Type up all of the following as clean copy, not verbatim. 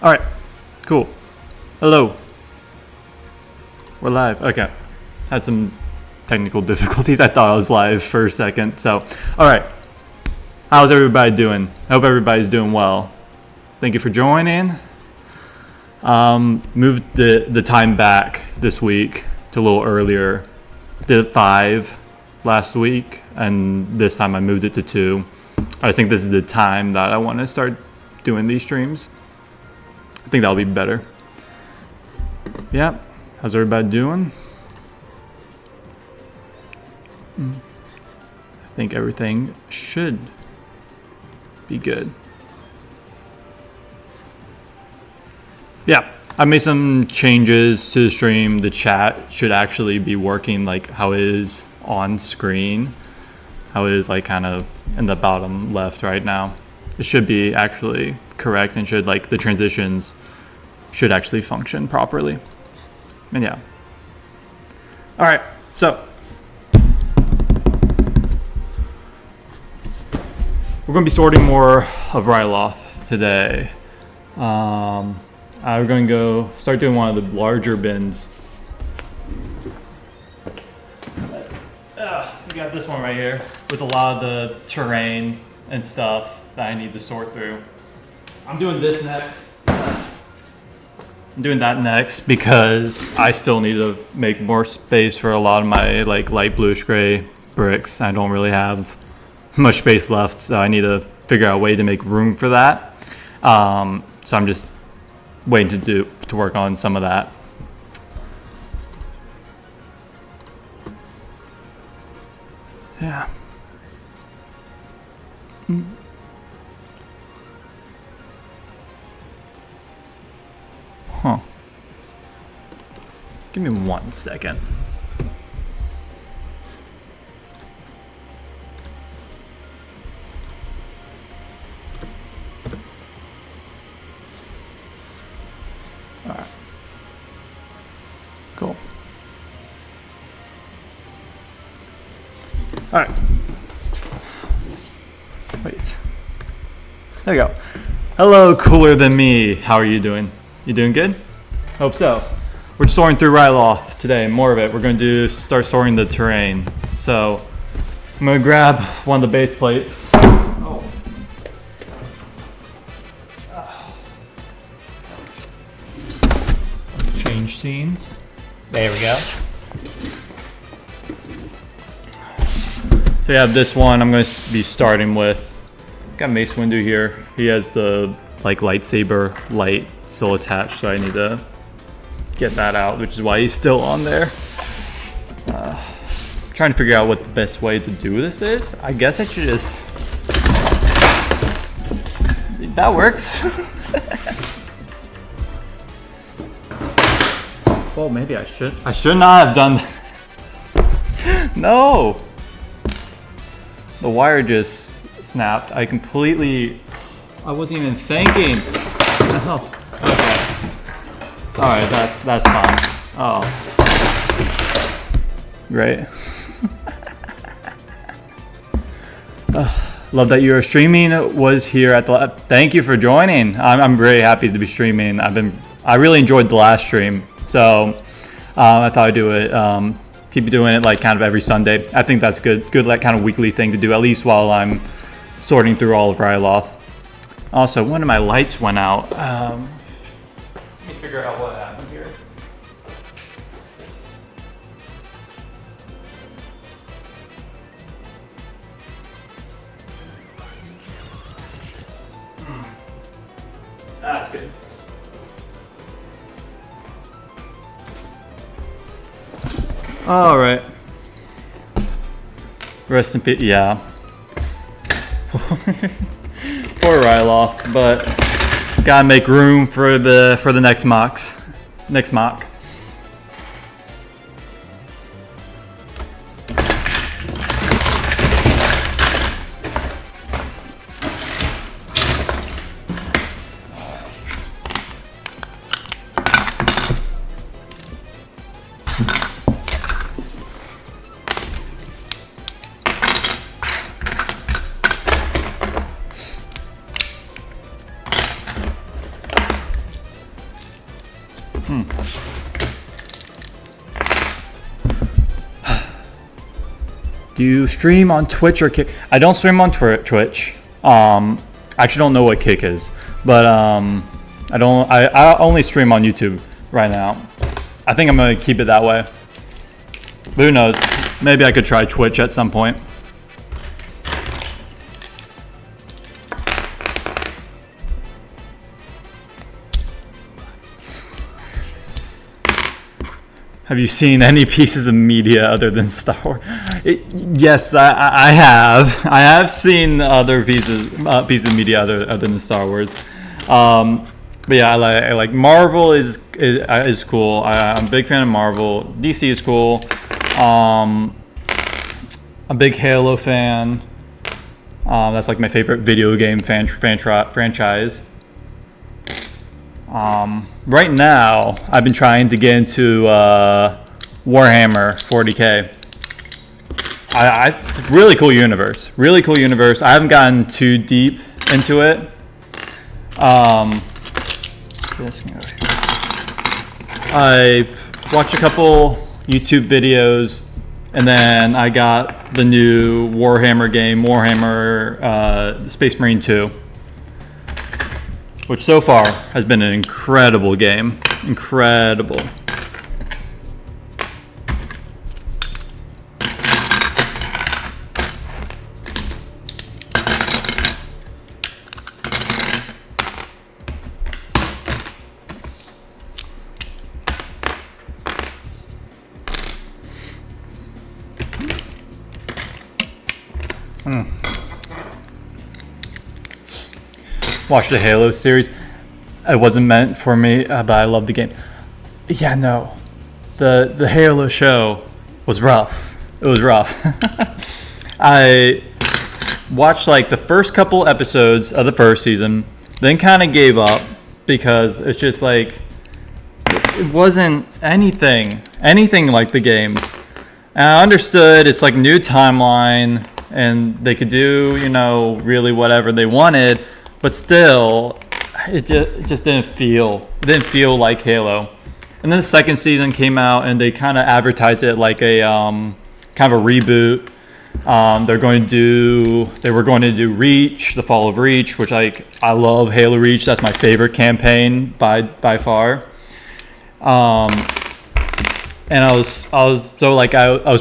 All right, cool. Hello. We're live. Okay. Had some technical difficulties. I thought I was live for a second. So, all right. How's everybody doing? I hope everybody's doing well. Thank you for joining. Moved the time back this week to a little earlier. Did 5 last week, and this time I moved it to 2. I think this is the time that I want to start doing these streams. I think that'll be better. Yeah. How's everybody doing? I think everything should be good. Yeah, I made some changes to the stream. The chat should actually be working like how it is on screen. How it is like kind of in the bottom left right now. It should be actually correct and should like the transitions should actually function properly. And yeah. All right, so we're going to be sorting more of Ryloth today. We're going to go start doing one of the larger bins. We got this one right here with a lot of the terrain and stuff that I need to sort through. I'm doing this next. I'm doing that next because I still need to make more space for a lot of my like light bluish gray bricks. I don't really have much space left, so I need to figure out a way to make room for that. So I'm just waiting to work on some of that. Yeah. Huh. Give me 1 second. All right. Cool. All right. Wait. There we go. Hello, cooler than me. How are you doing? You doing good? Hope so. We're sorting through Ryloth today. More of it. We're going to start sorting the terrain. So I'm going to grab one of the base plates. Oh. Change scenes. There we go. So you have this one I'm going to be starting with. Got Mace Windu here. He has the like lightsaber light still attached, so I need to get that out, which is why he's still on there. Trying to figure out what the best way to do this is. I guess I should just... That works. Well, maybe I should. I should not have done that. No! The wire just snapped. I wasn't even thinking. Oh, okay. All right, that's fine. Oh, great. Love that you're streaming. Was here at the. Thank you for joining. I'm very happy to be streaming. I really enjoyed the last stream, so I thought I'd do it. Keep doing it like kind of every Sunday. I think that's good. Good like kind of weekly thing to do, at least while I'm sorting through all of Ryloth. Also, one of my lights went out. Let me figure out what happened here. That's good. All right. Rest in peace. Yeah. Poor Ryloth, but gotta make room for the next mocks. Next mock. Do you stream on Twitch or Kick? I don't stream on Twitch. I actually don't know what Kick is, but I only stream on YouTube right now. I think I'm gonna keep it that way. But who knows? Maybe I could try Twitch at some point. Have you seen any pieces of media other than Star Wars? Yes, I have. I have seen other pieces of media other than Star Wars. But yeah, I like Marvel is cool. I'm a big fan of Marvel. DC is cool. I'm a big Halo fan. That's like my favorite video game franchise. Right now, I've been trying to get into Warhammer 40k. Really cool universe. Really cool universe. I haven't gotten too deep into it. I watched a couple YouTube videos, and then I got the new Warhammer game, Warhammer Space Marine 2. Which so far has been an incredible game. Incredible. Watched the Halo series. It wasn't meant for me, but I love the game. Yeah, no, the Halo show was rough. It was rough. I watched like the first couple episodes of the first season, then kind of gave up because it's just like it wasn't anything like the games. And I understood it's like new timeline and they could do, really whatever they wanted. But still, it just didn't feel like Halo. And then the second season came out, and they kind of advertised it like a kind of a reboot. They were going to do Reach, the Fall of Reach, which I love Halo Reach. That's my favorite campaign by far. And I was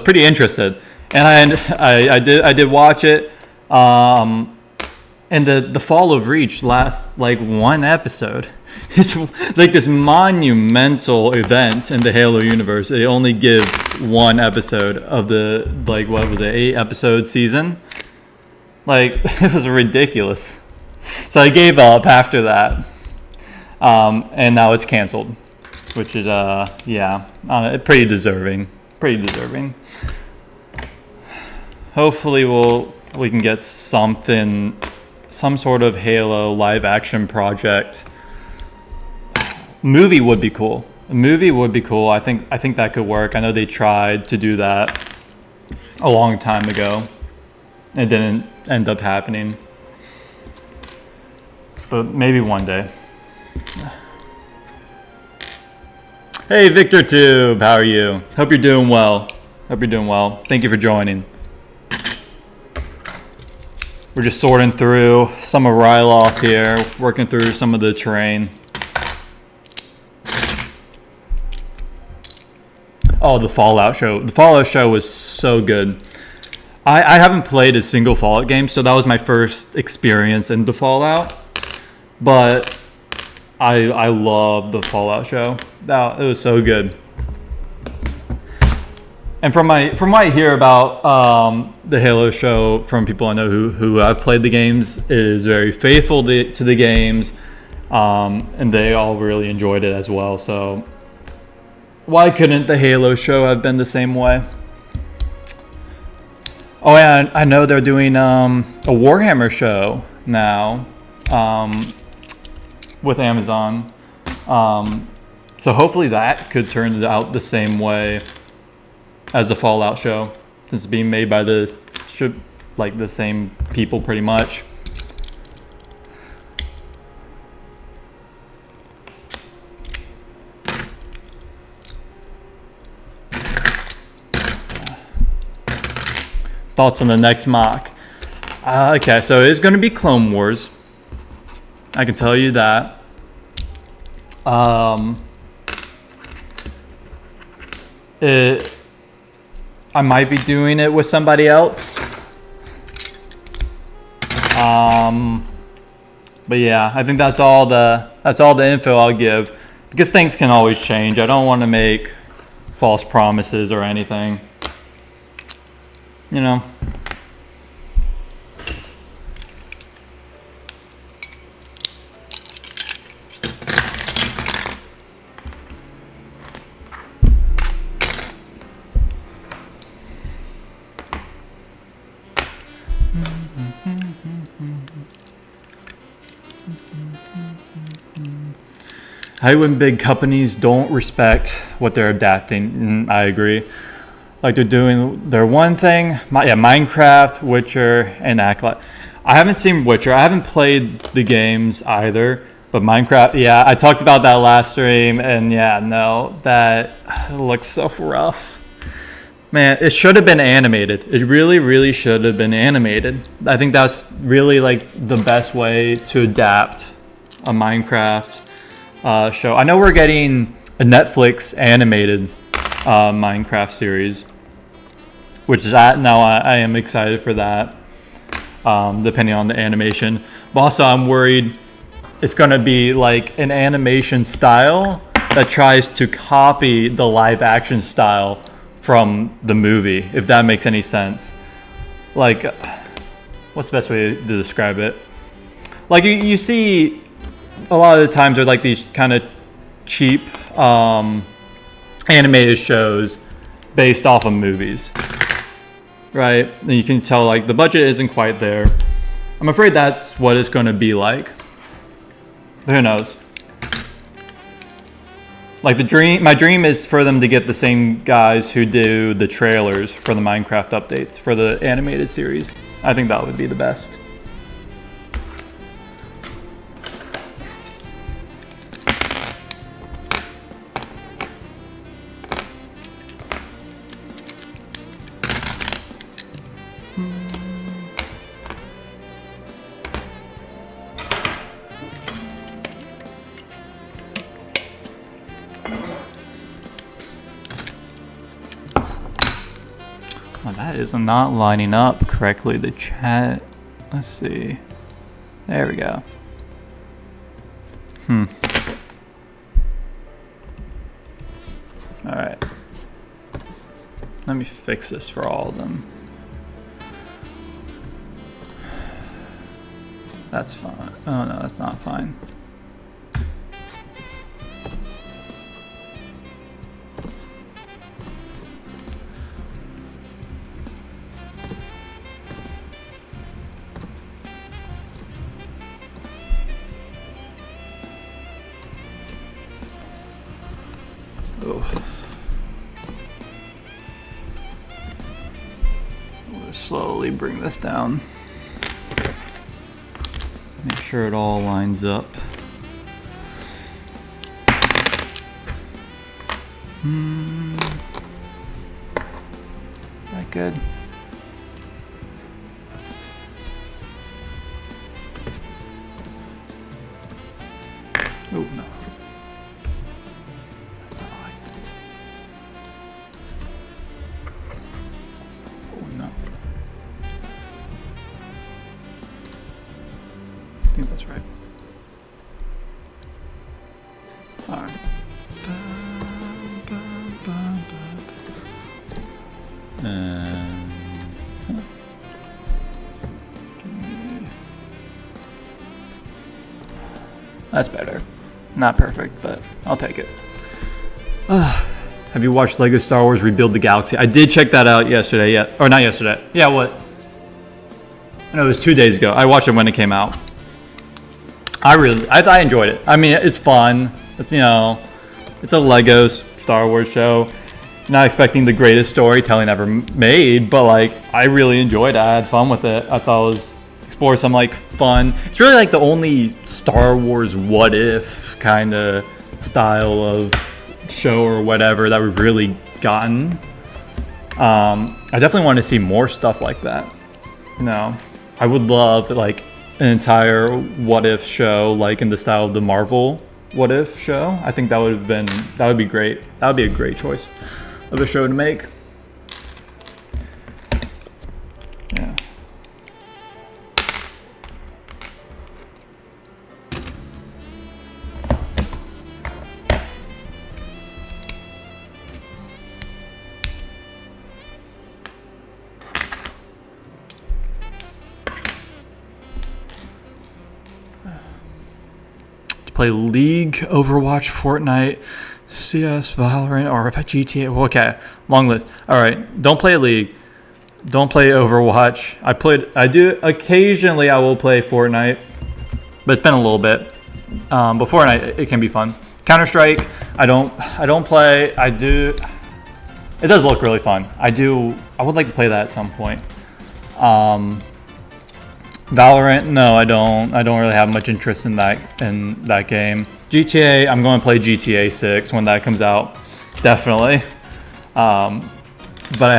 pretty interested, and I did watch it. And the Fall of Reach lasts like one episode. It's like this monumental event in the Halo universe. They only give one episode of the, 8-episode season. Like, it was ridiculous. So I gave up after that. And now it's canceled. Which is, pretty deserving. Pretty deserving. Hopefully we can get some sort of Halo live action project. Movie would be cool. A movie would be cool. I think that could work. I know they tried to do that a long time ago. It didn't end up happening. But maybe one day. Hey VictorTube, how are you? Hope you're doing well. Thank you for joining. We're just sorting through some of Ryloth here, working through some of the terrain. Oh, the Fallout show. The Fallout show was so good. I haven't played a single Fallout game, so that was my first experience into Fallout. But I love the Fallout show. It was so good. And from what I hear about the Halo show from people I know who have played the games, is very faithful to the games, and they all really enjoyed it as well. So why couldn't the Halo show have been the same way? Oh yeah, I know they're doing a Warhammer show now with Amazon. So hopefully that could turn out the same way as the Fallout show, since it's being made by the same people pretty much. Thoughts on the next mock? Okay, so it's going to be Clone Wars. I can tell you that. I might be doing it with somebody else. But yeah, I think that's all the info I'll give, because things can always change. I don't want to make false promises or anything. You know. I hate when big companies don't respect what they're adapting. I agree. Like they're doing their one thing. Minecraft, Witcher, and Acolyte. I haven't seen Witcher. I haven't played the games either. But Minecraft, yeah, I talked about that last stream, and yeah, no, that looks so rough. Man, it should have been animated. It really, really should have been animated. I think that's really like the best way to adapt a Minecraft show. I know we're getting a Netflix animated Minecraft series, which is now I am excited for that, depending on the animation. But also I'm worried it's going to be like an animation style that tries to copy the live action style from the movie, if that makes any sense. Like, what's the best way to describe it? Like you see a lot of the times they're like these kind of cheap animated shows based off of movies, right? And you can tell like the budget isn't quite there. I'm afraid that's what it's going to be like. Who knows? Like my dream is for them to get the same guys who do the trailers for the Minecraft updates for the animated series. I think that would be the best. Oh, that is not lining up correctly. The chat. Let's see. There we go. Alright. Let me fix this for all of them. That's fine. Oh no, that's not fine. We'll slowly bring this down. Make sure it all lines up. That good? Oh no. I think that's right. All right. That's better. Not perfect, but I'll take it. Have you watched Lego Star Wars Rebuild the Galaxy? I did check that out yesterday. Yeah, or not yesterday. Yeah, what? No, it was 2 days ago. I watched it when it came out. I enjoyed it. I mean, it's fun. It's, you know, it's a Lego Star Wars show. Not expecting the greatest storytelling ever made, but like, I really enjoyed it. I had fun with it. I thought it was explore some like fun. It's really like the only Star Wars what if kind of style of show or whatever that we've really gotten. I definitely want to see more stuff like that. I would love like an entire What If show, like in the style of the Marvel What If show. I think that would be great. That would be a great choice of a show to make. Yeah. Play League, Overwatch, Fortnite, CS, Valorant, or GTA. Okay, long list. All right, don't play League. Don't play Overwatch. I do occasionally. I will play Fortnite, but it's been a little bit. But Fortnite, it can be fun. Counter-Strike, I don't play. I do. It does look really fun. I would like to play that at some point. Valorant, no, I don't really have much interest in that game. GTA, I'm going to play GTA 6 when that comes out, definitely. But I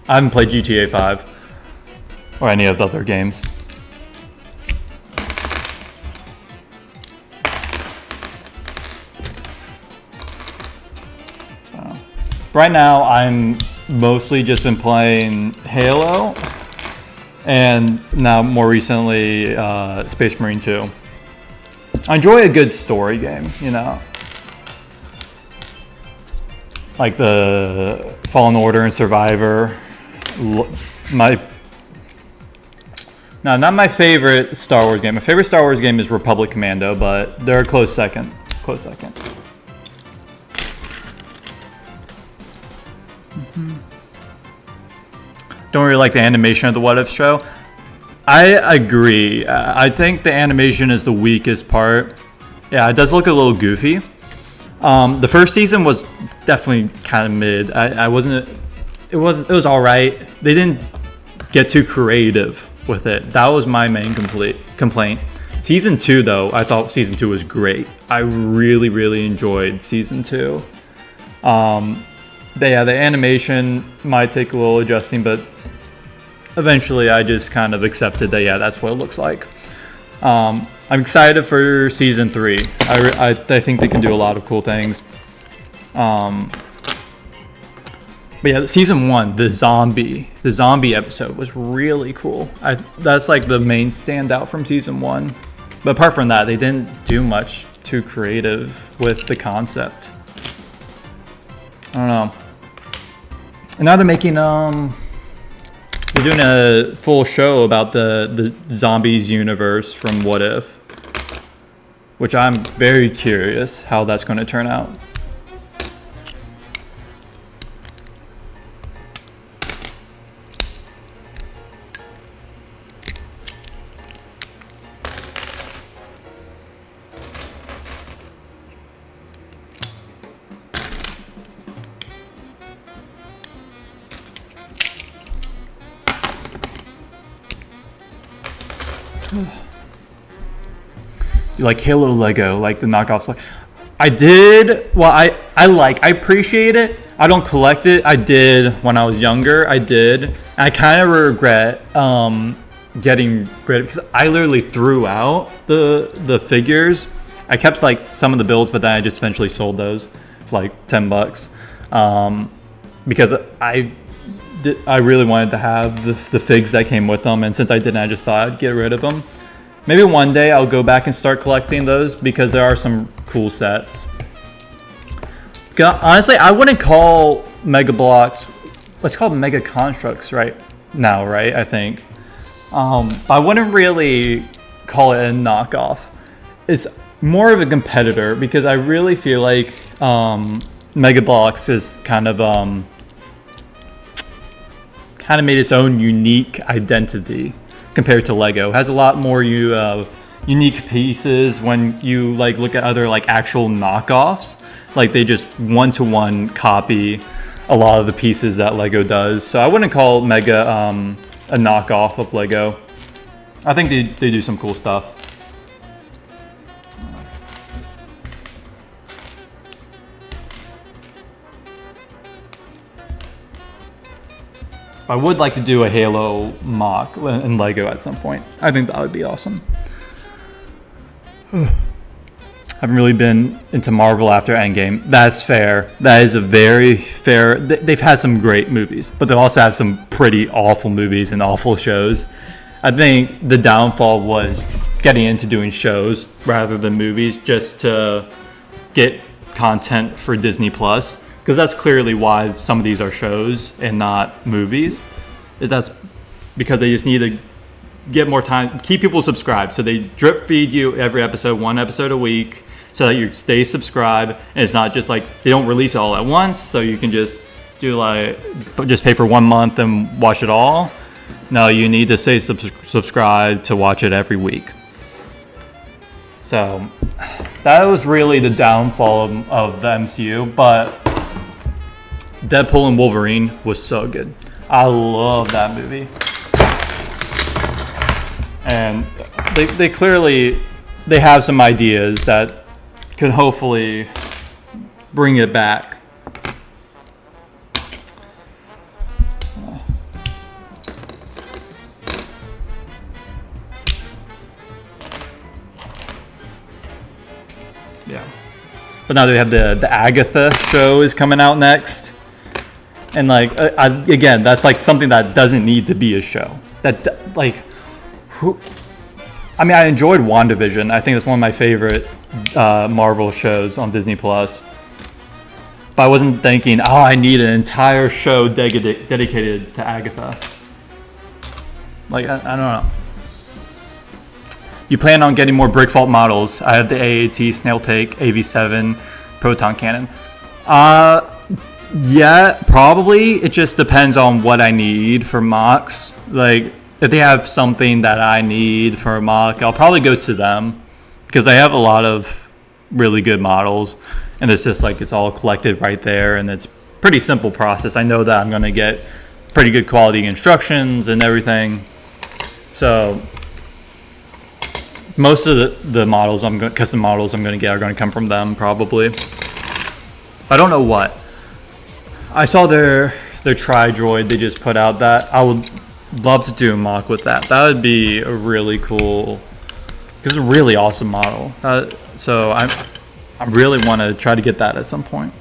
haven't played GTA 5 or any of the other games. Right now, I'm mostly just been playing Halo, and now more recently Space Marine 2. I enjoy a good story game, like the Fallen Order and Survivor. Not my favorite Star Wars game. My favorite Star Wars game is Republic Commando, but they're a close second. Don't really like the animation of the What If show. I agree. I think the animation is the weakest part. Yeah, it does look a little goofy. The first season was definitely kind of mid. It was all right. They didn't get too creative with it. That was my main complaint. Season 2 though, I thought season 2 was great. I really, really enjoyed season 2. The animation might take a little adjusting, but eventually I just kind of accepted that, that's what it looks like. I'm excited for season 3. I think they can do a lot of cool things. But yeah, season 1, the zombie episode was really cool. That's like the main standout from season 1. But apart from that, they didn't do much too creative with the concept. I don't know. And now they're making they're doing a full show about the zombies universe from What If, which I'm very curious how that's going to turn out. You like Halo Lego, like the knockoffs. I did. Well, I appreciate it. I don't collect it. I did when I was younger. I did. And I kind of regret getting rid of, because I literally threw out the figures. I kept like some of the builds, but then I just eventually sold those for like $10 because I really wanted to have the figs that came with them, and since I didn't, I just thought I'd get rid of them. Maybe one day I'll go back and start collecting those because there are some cool sets. Honestly, I wouldn't call Mega Bloks, let's call them Mega Construx right now, right? I think. I wouldn't really call it a knockoff. It's more of a competitor because I really feel like Mega Bloks is kind of made its own unique identity compared to Lego. It has a lot more unique pieces when you like look at other like actual knockoffs. Like they just one-to-one copy a lot of the pieces that Lego does. So I wouldn't call Mega a knockoff of Lego. I think they do some cool stuff. But I would like to do a Halo mock in Lego at some point. I think that would be awesome. Haven't really been into Marvel after Endgame. That's fair. That is a very fair. They've had some great movies, but they've also had some pretty awful movies and awful shows. I think the downfall was getting into doing shows rather than movies just to get content for Disney Plus, because that's clearly why some of these are shows and not movies. That's because they just need to get more time, keep people subscribed. So they drip feed you every episode, one episode a week, so that you stay subscribed. And it's not just like they don't release it all at once, so you can just do just pay for 1 month and watch it all. No, you need to stay subscribed to watch it every week. So that was really the downfall of the MCU, but Deadpool and Wolverine was so good. I love that movie. And they clearly have some ideas that could hopefully bring it back. Yeah. But now they have the Agatha show is coming out next. And again, that's like something that doesn't need to be a show. I enjoyed WandaVision. I think it's one of my favorite Marvel shows on Disney Plus. But I wasn't thinking, I need an entire show dedicated to Agatha. I don't know. You plan on getting more Brickfault models? I have the AAT Snailtake AV7 Proton Cannon. Yeah, probably. It just depends on what I need for mocks. If they have something that I need for a mock, I'll probably go to them, because they have a lot of really good models, and it's just it's all collected right there, and it's pretty simple process. I know that I'm going to get pretty good quality instructions and everything. So most of the models custom models I'm going to get are going to come from them probably. I don't know what. I saw their Tri-Droid they just put out that I would love to do a mock with that. That would be a really cool, because it's a really awesome model. So I really want to try to get that at some point.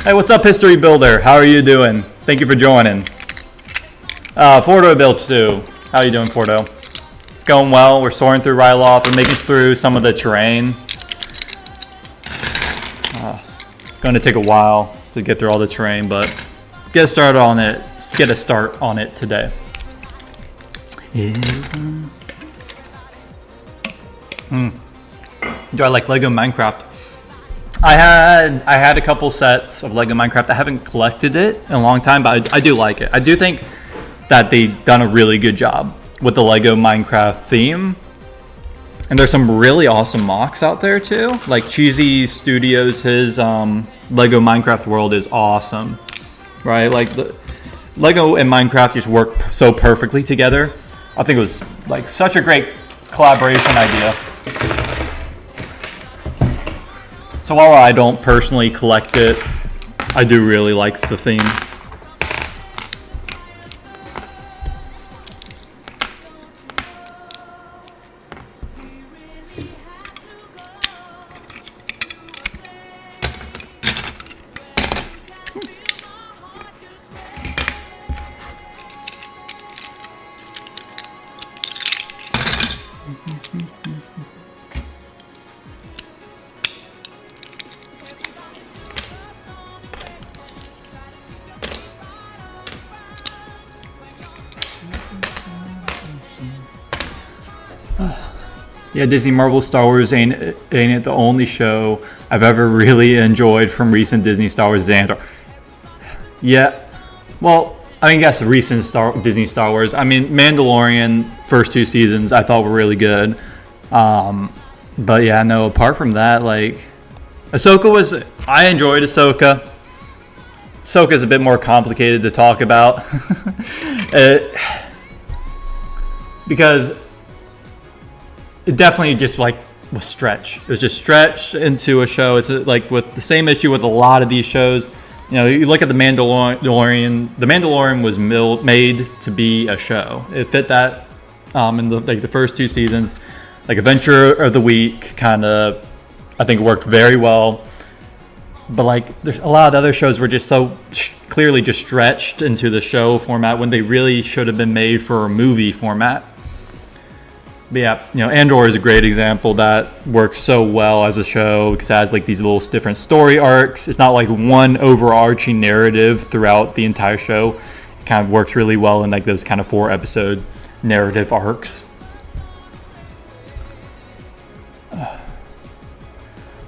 Hey, what's up, History Builder? How are you doing? Thank you for joining. Fordo Build 2. How are you doing, Fordo? It's going well. We're soaring through Ryloth. We're making through some of the terrain. Going to take a while to get through all the terrain, but get a start on it today. Do I like Lego Minecraft? I had a couple sets of Lego Minecraft. I haven't collected it in a long time, but I do like it. I do think that they've done a really good job with the Lego Minecraft theme. And there's some really awesome mocks out there too. Like Cheesy Studios, his Lego Minecraft world is awesome, right? The Lego and Minecraft just work so perfectly together. I think it was such a great collaboration idea. So while I don't personally collect it, I do really like the theme. Yeah, Disney Marvel Star Wars ain't it the only show I've ever really enjoyed from recent Disney Star Wars Xandar. Yeah, well, I guess recent Disney Star Wars. Mandalorian first 2 seasons I thought were really good. But yeah, no, apart from that, Ahsoka I enjoyed Ahsoka. Ahsoka's a bit more complicated to talk about. Because it definitely just was stretch. It was just stretched into a show. It's like with the same issue with a lot of these shows. You know, you look at the Mandalorian. The Mandalorian was made to be a show. It fit that in the first 2 seasons. Like Adventure of the Week, kind of, I think worked very well. But like, there's a lot of other shows were just so clearly just stretched into the show format when they really should have been made for a movie format. But yeah, you know, Andor is a great example that works so well as a show because it has like these little different story arcs. It's not like one overarching narrative throughout the entire show. It kind of works really well in like those kind of 4-episode narrative arcs.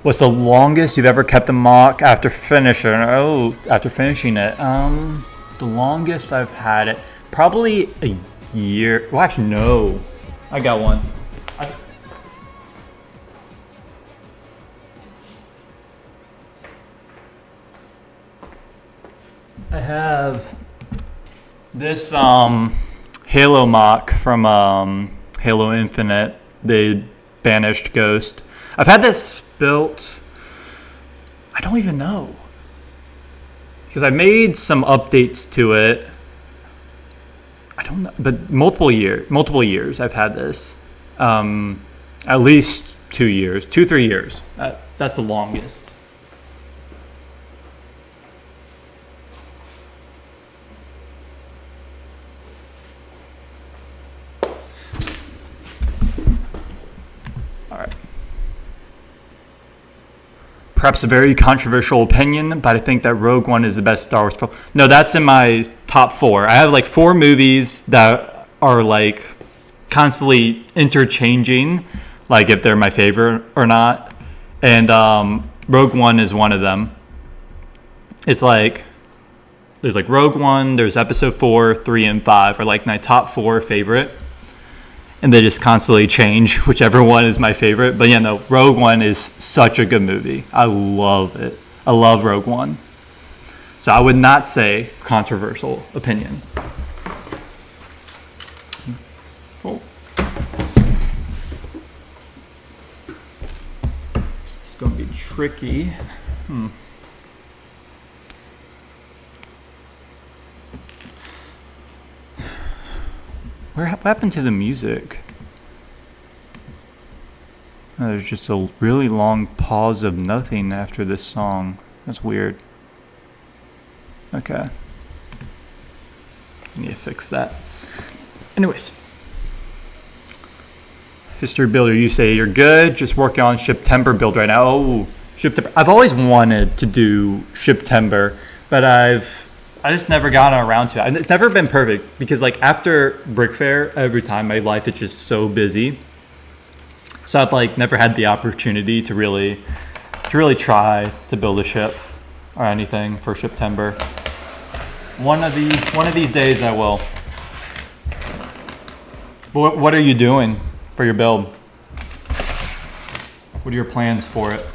What's the longest you've ever kept a mock after finishing? After finishing it. The longest I've had it, probably a year. Well, actually, no. I got one. I have this Halo mock from Halo Infinite, the Banished Ghost. I've had this built, I don't even know, because I made some updates to it. I don't know, but multiple years I've had this. At least 2 years, 2-3 years. That's the longest. All right. Perhaps a very controversial opinion, but I think that Rogue One is the best Star Wars film. No, that's in my top 4. I have like 4 movies that are like constantly interchanging, like if they're my favorite or not. And Rogue One is one of them. It's like, there's like Rogue One, there's Episode 4, 3, and 5 are like my top 4 favorite. And they just constantly change whichever one is my favorite. But yeah, no, Rogue One is such a good movie. I love it. I love Rogue One. So I would not say controversial opinion. Oh. This is going to be tricky. What happened to the music? Oh, there's just a really long pause of nothing after this song. That's weird. Okay. I need to fix that. Anyways. History builder, you say you're good. Just working on September build right now. Oh, September. I've always wanted to do September, but I just never gotten around to it. And it's never been perfect because like after Brick Fair, every time my life is just so busy. So I've like never had the opportunity to really try to build a ship or anything for September. One of these days I will. What are you doing for your build? What are your plans for it?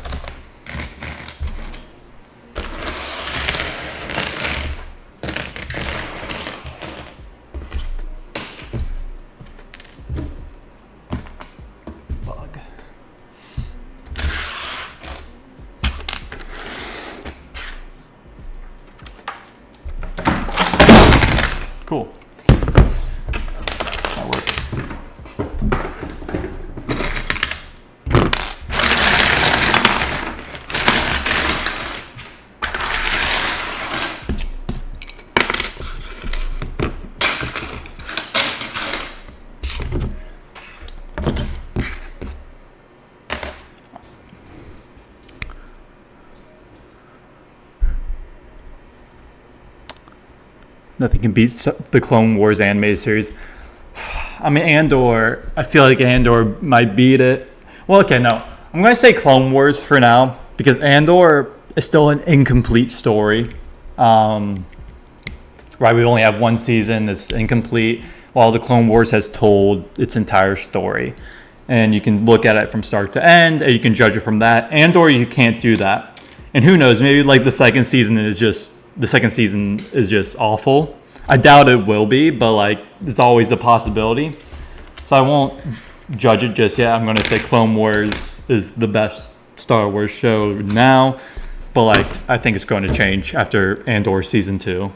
Cool. That works. Nothing can beat the Clone Wars animated series. I mean, Andor, I feel like Andor might beat it. Well, okay, no. I'm going to say Clone Wars for now because Andor is still an incomplete story. Right, we only have one season that's incomplete, while the Clone Wars has told its entire story. And you can look at it from start to end, and you can judge it from that. Andor, you can't do that. And who knows, maybe like the second season is just awful. I doubt it will be, but like it's always a possibility. So I won't judge it just yet. I'm gonna say Clone Wars is the best Star Wars show now, but like I think it's going to change after Andor season 2.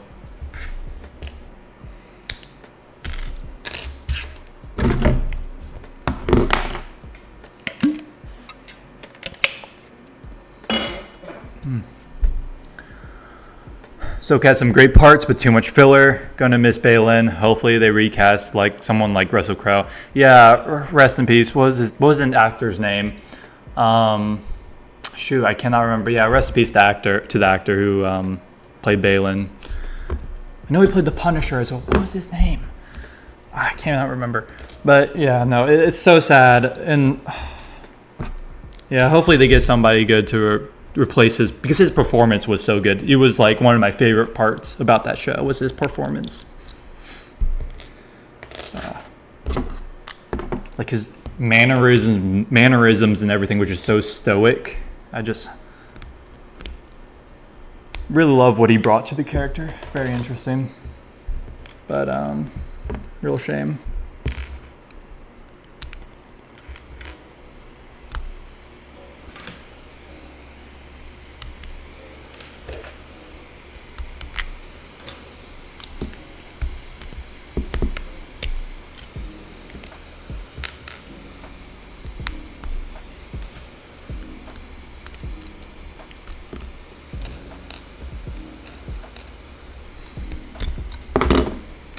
So had some great parts, but too much filler. Gonna miss Baylan. Hopefully they recast like someone like Russell Crowe. Yeah, rest in peace. What was an actor's name? Shoot, I cannot remember. Yeah, rest in peace to the actor who played Baylan. I know he played the Punisher as well. What was his name? I cannot remember. But yeah, no, it's so sad. And yeah, hopefully they get somebody good to replace his, because his performance was so good. It was like one of my favorite parts about that show was his performance. Like his mannerisms and everything, which is so stoic. I just really love what he brought to the character. Very interesting. But real shame.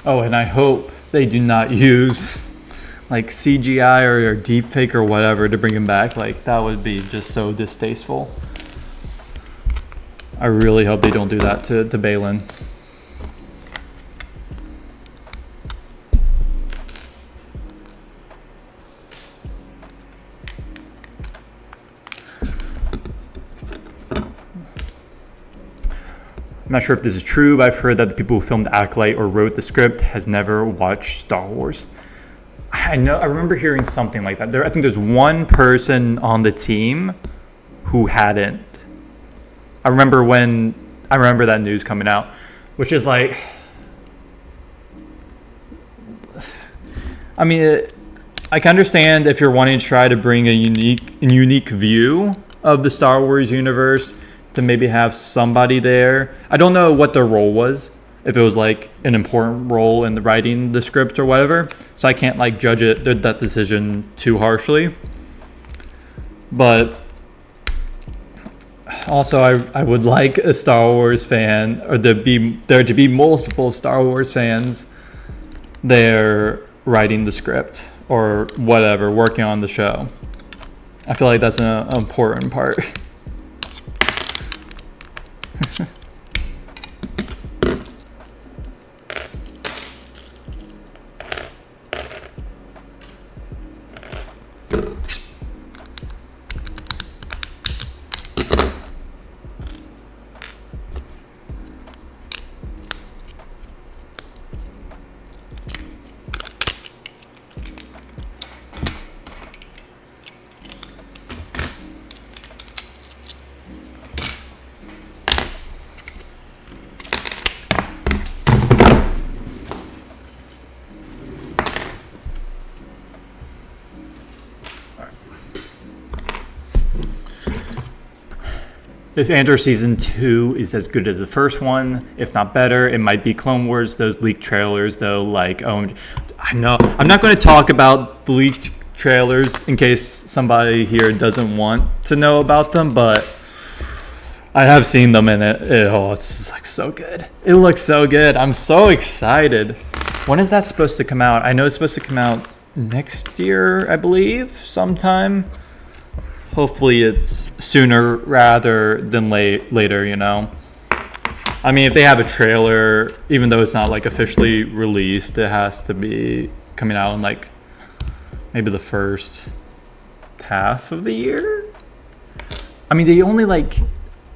Oh, and I hope they do not use like CGI or deepfake or whatever to bring him back. Like that would be just so distasteful. I really hope they don't do that to Baylan. I'm not sure if this is true, but I've heard that the people who filmed Acolyte or wrote the script has never watched Star Wars. I remember hearing something like that. I think there's one person on the team who hadn't. I remember that news coming out, which is like, I mean, I can understand if you're wanting to try to bring a unique view of the Star Wars universe, to maybe have somebody there. I don't know what their role was, if it was like an important role in the writing the script or whatever, so I can't like judge that decision too harshly. But also I would like a Star Wars fan, or there to be multiple Star Wars fans there writing the script or whatever, working on the show. I feel like that's an important part. If Andor Season 2 is as good as the first one, if not better, it might be Clone Wars. Those leaked trailers, though, like, oh, I know. I'm not going to talk about the leaked trailers in case somebody here doesn't want to know about them, but I have seen them, and it's like so good. It looks so good. I'm so excited. When is that supposed to come out? I know it's supposed to come out next year, I believe, sometime. Hopefully it's sooner rather than later, you know. I mean, if they have a trailer, even though it's not like officially released, it has to be coming out in like maybe the first half of the year. I mean, they only like,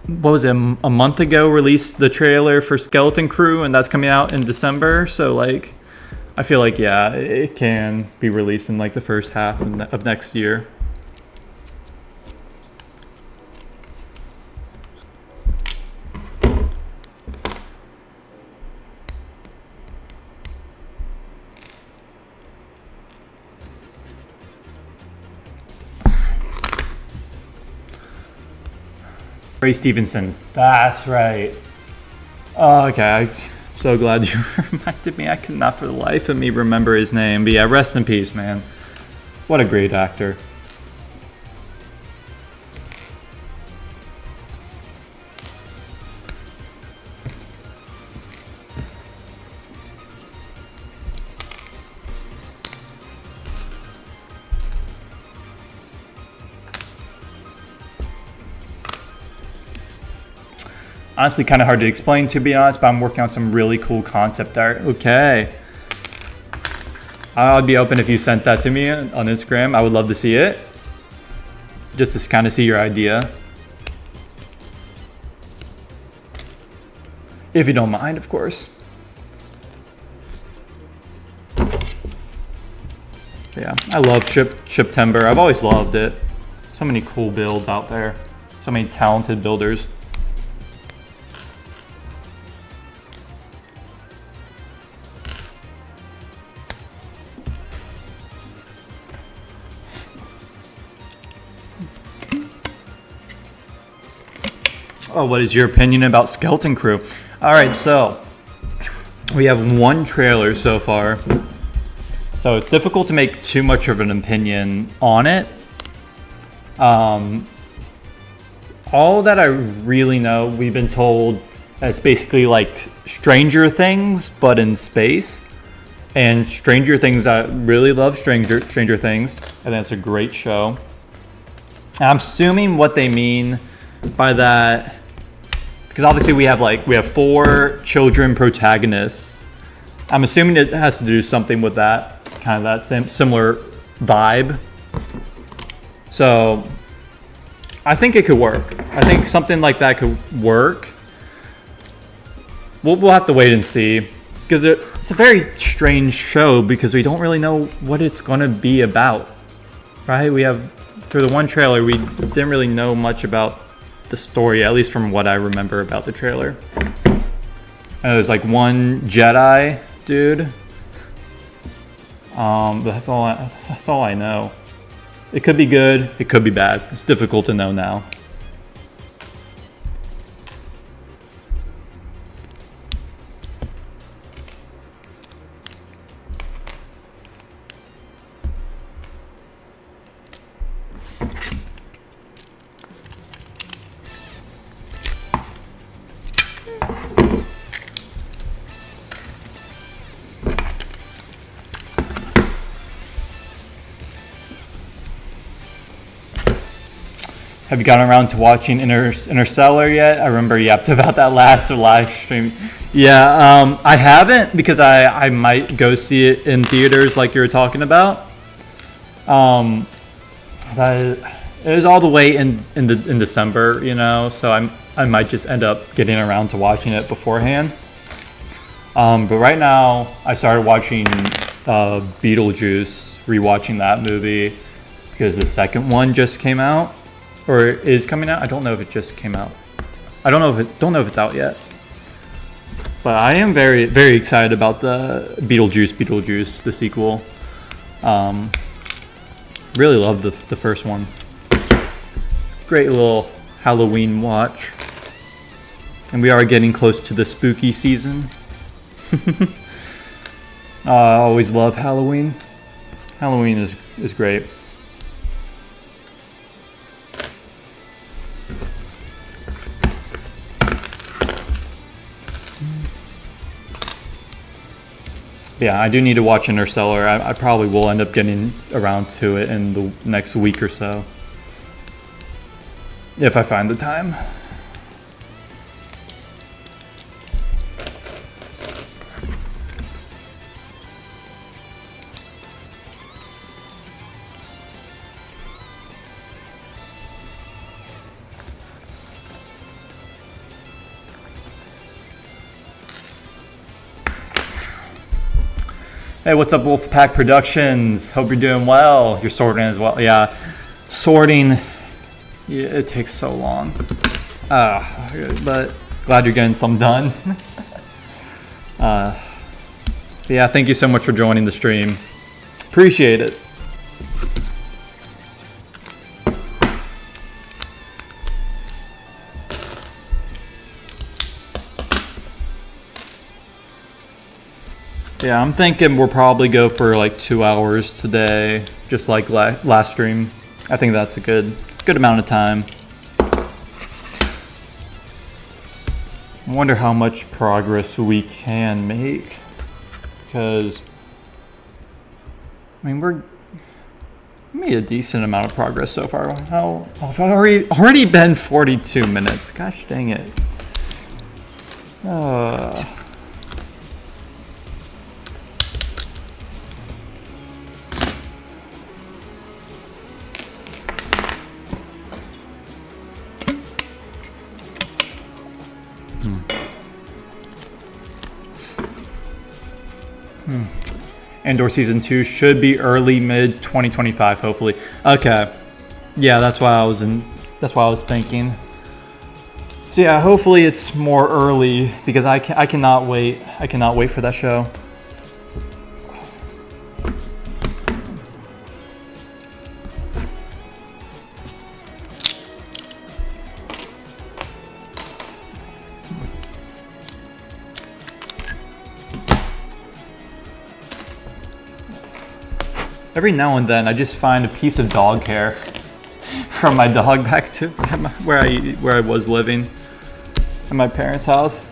what was it, a month ago released the trailer for Skeleton Crew, and that's coming out in December. So like, I feel like, yeah, it can be released in like the first half of next year. Ray Stevenson. That's right. Oh, okay. I'm so glad you reminded me. I could not for the life of me remember his name. But yeah, rest in peace, man. What a great actor. Honestly, kind of hard to explain, to be honest, but I'm working on some really cool concept art. Okay. I'd be open if you sent that to me on Instagram. I would love to see it. Just to kind of see your idea. If you don't mind, of course. Yeah, I love Shiptember. I've always loved it. So many cool builds out there. So many talented builders. Oh, what is your opinion about Skeleton Crew? All right, so we have one trailer so far, so it's difficult to make too much of an opinion on it. All that I really know, we've been told it's basically like Stranger Things, but in space. And Stranger Things, I really love Stranger Things. I think it's a great show. I'm assuming what they mean by that, because obviously we have 4 children protagonists. I'm assuming it has to do something with that, kind of that same similar vibe. So I think it could work. I think something like that could work. We'll have to wait and see, because it's a very strange show because we don't really know what it's going to be about, right? We have, through the one trailer, we didn't really know much about the story, at least from what I remember about the trailer. And there's like one Jedi dude. But that's all I know. It could be good, it could be bad. It's difficult to know now. Have you gotten around to watching Interstellar yet? I remember you yapped about that last live stream. Yeah, I haven't, because I might go see it in theaters like you were talking about. But it is all the way in December, you know, so I might just end up getting around to watching it beforehand. But right now, I started watching Beetlejuice, rewatching that movie, because the second one just came out. Or is coming out. I don't know if it just came out. I don't know if it's out yet. But I am very, very excited about the Beetlejuice, the sequel. Really love the first one. Great little Halloween watch. And we are getting close to the spooky season. I always love Halloween. Halloween is great. Yeah, I do need to watch Interstellar. I probably will end up getting around to it in the next week or so, if I find the time. Hey, what's up, Wolfpack Productions? Hope you're doing well. You're sorting as well. Yeah, sorting. Yeah, it takes so long. But glad you're getting some done. Yeah, thank you so much for joining the stream. Appreciate it. Yeah, I'm thinking we'll probably go for like 2 hours today, just like last stream. I think that's a good amount of time. I wonder how much progress we can make, because I mean we're made a decent amount of progress so far. How I've already been 42 minutes. Gosh dang it. Andor season 2 should be early mid 2025, hopefully. Okay, yeah, that's why I was thinking. So yeah, hopefully it's more early because I cannot wait. I cannot wait for that show. Every now and then, I just find a piece of dog hair from my dog back to where I was living at my parents' house.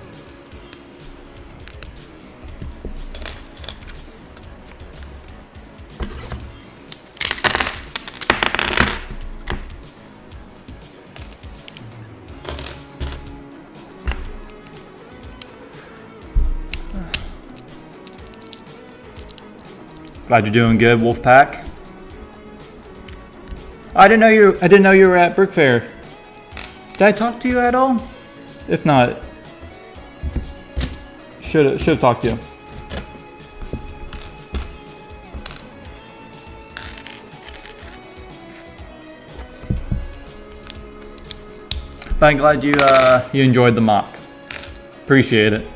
Glad you're doing good, Wolfpack. I didn't know you were at Brick Fair. Did I talk to you at all? If not, should have talked to you. But I'm glad you enjoyed the mock. Appreciate it.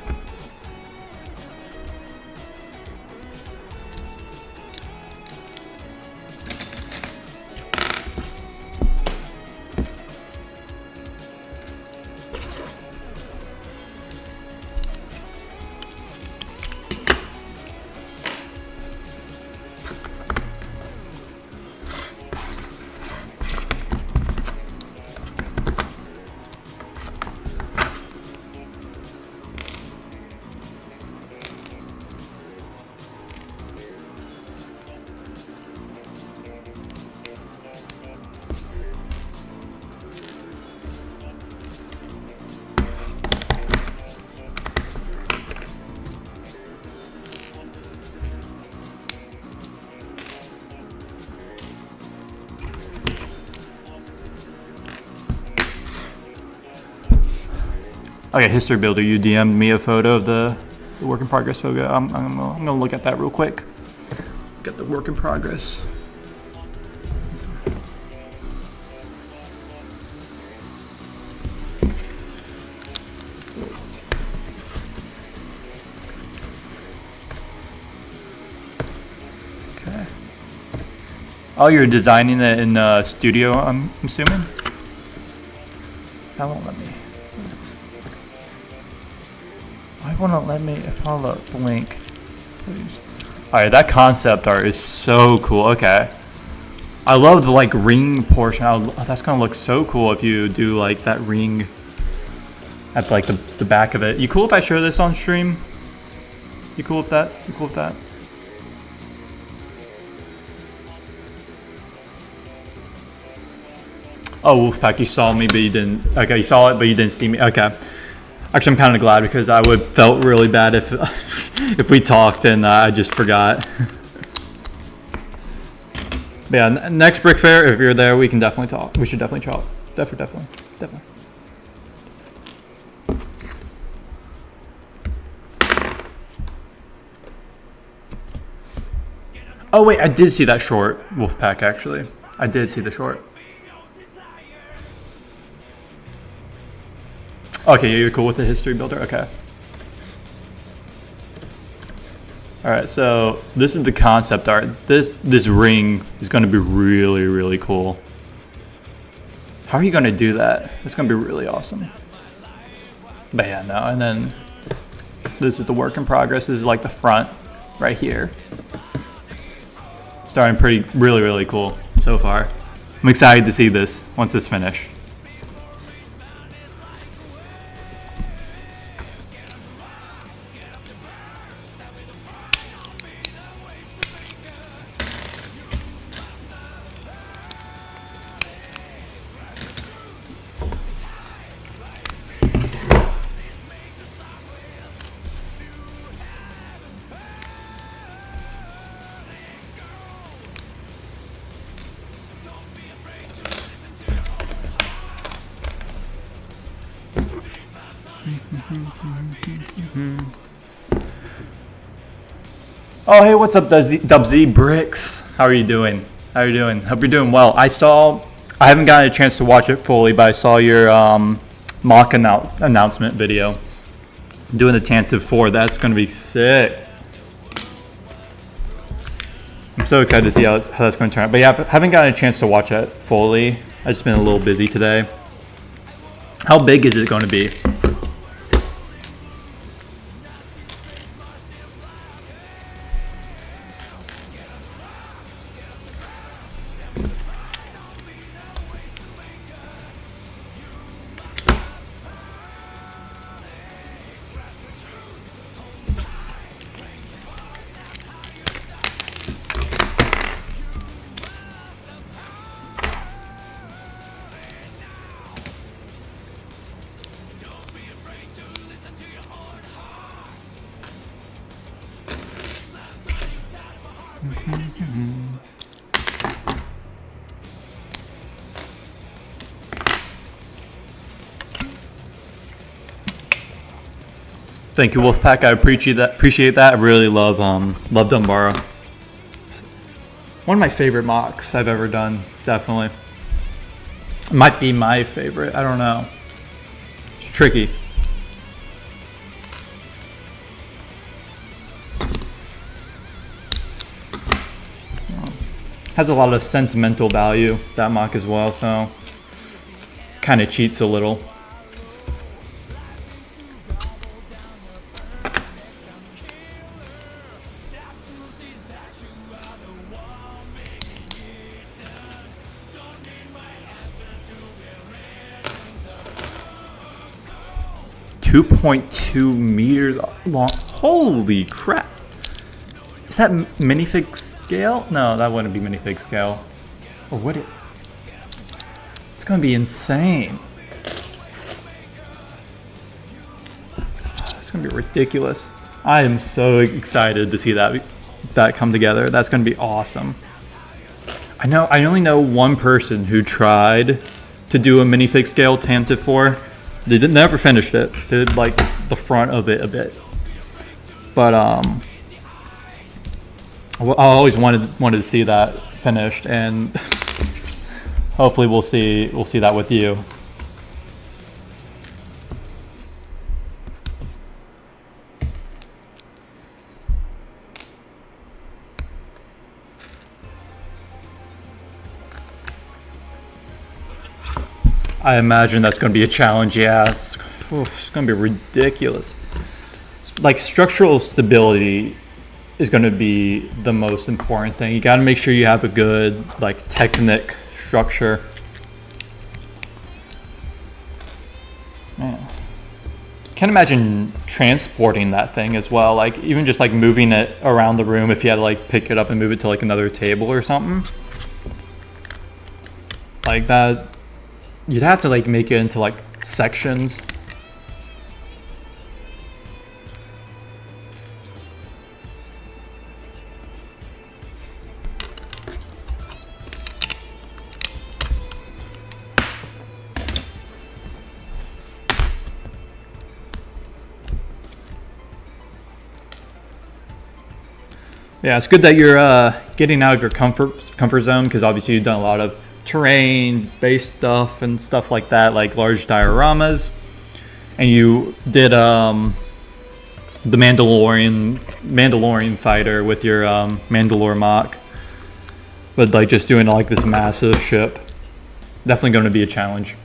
Okay, History Builder, you DM'd me a photo of the work in progress photo. I'm gonna look at that real quick. Get the work in progress. Okay. Oh, you're designing it in Studio, I'm assuming? That won't let me. Why won't it let me follow the link? Please. Alright, that concept art is so cool. Okay. I love the like ring portion. That's gonna look so cool if you do like that ring at like the back of it. You cool if I show this on stream? You cool with that? You cool with that? Oh, Wolfpack, you saw me, but you didn't. Okay, you saw it, but you didn't see me. Okay. Actually, I'm kind of glad because I would felt really bad if if we talked and I just forgot. But yeah, next Brick Fair, if you're there, we can definitely talk. We should definitely talk. Definitely. Oh wait, I did see that short, Wolfpack. Actually, I did see the short. Okay, yeah, you're cool with the History Builder? Okay. Alright, so this is the concept art. This ring is going to be really, really cool. How are you going to do that? It's going to be really awesome. But yeah, no, and then this is the work in progress. This is like the front. right here. Starting really cool so far. I'm excited to see this once it's finished. Oh, hey, what's up, Dubz Bricks? How are you doing? Hope you're doing well. I haven't gotten a chance to watch it fully, but I saw your mock announcement video. Doing the Tantive 4, that's going to be sick. I'm so excited to see how that's going to turn out. But yeah, I haven't gotten a chance to watch it fully. I've just been a little busy today. How big is it going to be? Thank you, Wolfpack. I appreciate that. I really love Dumbara. One of my favorite mocks I've ever done, definitely. It might be my favorite. I don't know. It's tricky. Has a lot of sentimental value, that mock as well, so kind of cheats a little. .2 meters long. Holy crap. Is that minifig scale? No, that wouldn't be minifig scale. Or would it? It's gonna be insane. It's gonna be ridiculous. I am so excited to see that come together. That's gonna be awesome. I only know one person who tried to do a minifig scale Tantive 4. They never finished it. They did like the front of it a bit, but I always wanted to see that finished, and hopefully we'll see that with you. I imagine that's going to be a challenge. Yeah, it's going to be ridiculous. Like, structural stability is going to be the most important thing. You got to make sure you have a good like Technic structure. Man. Can't imagine transporting that thing as well. Like, even just like moving it around the room if you had to like pick it up and move it to like another table or something. Like that. You'd have to like make it into like sections. Yeah, it's good that you're getting out of your comfort zone, because obviously you've done a lot of terrain-based stuff and stuff like that, like large dioramas, and you did the Mandalorian fighter with your Mandalore mock, but like just doing like this massive ship, definitely going to be a challenge.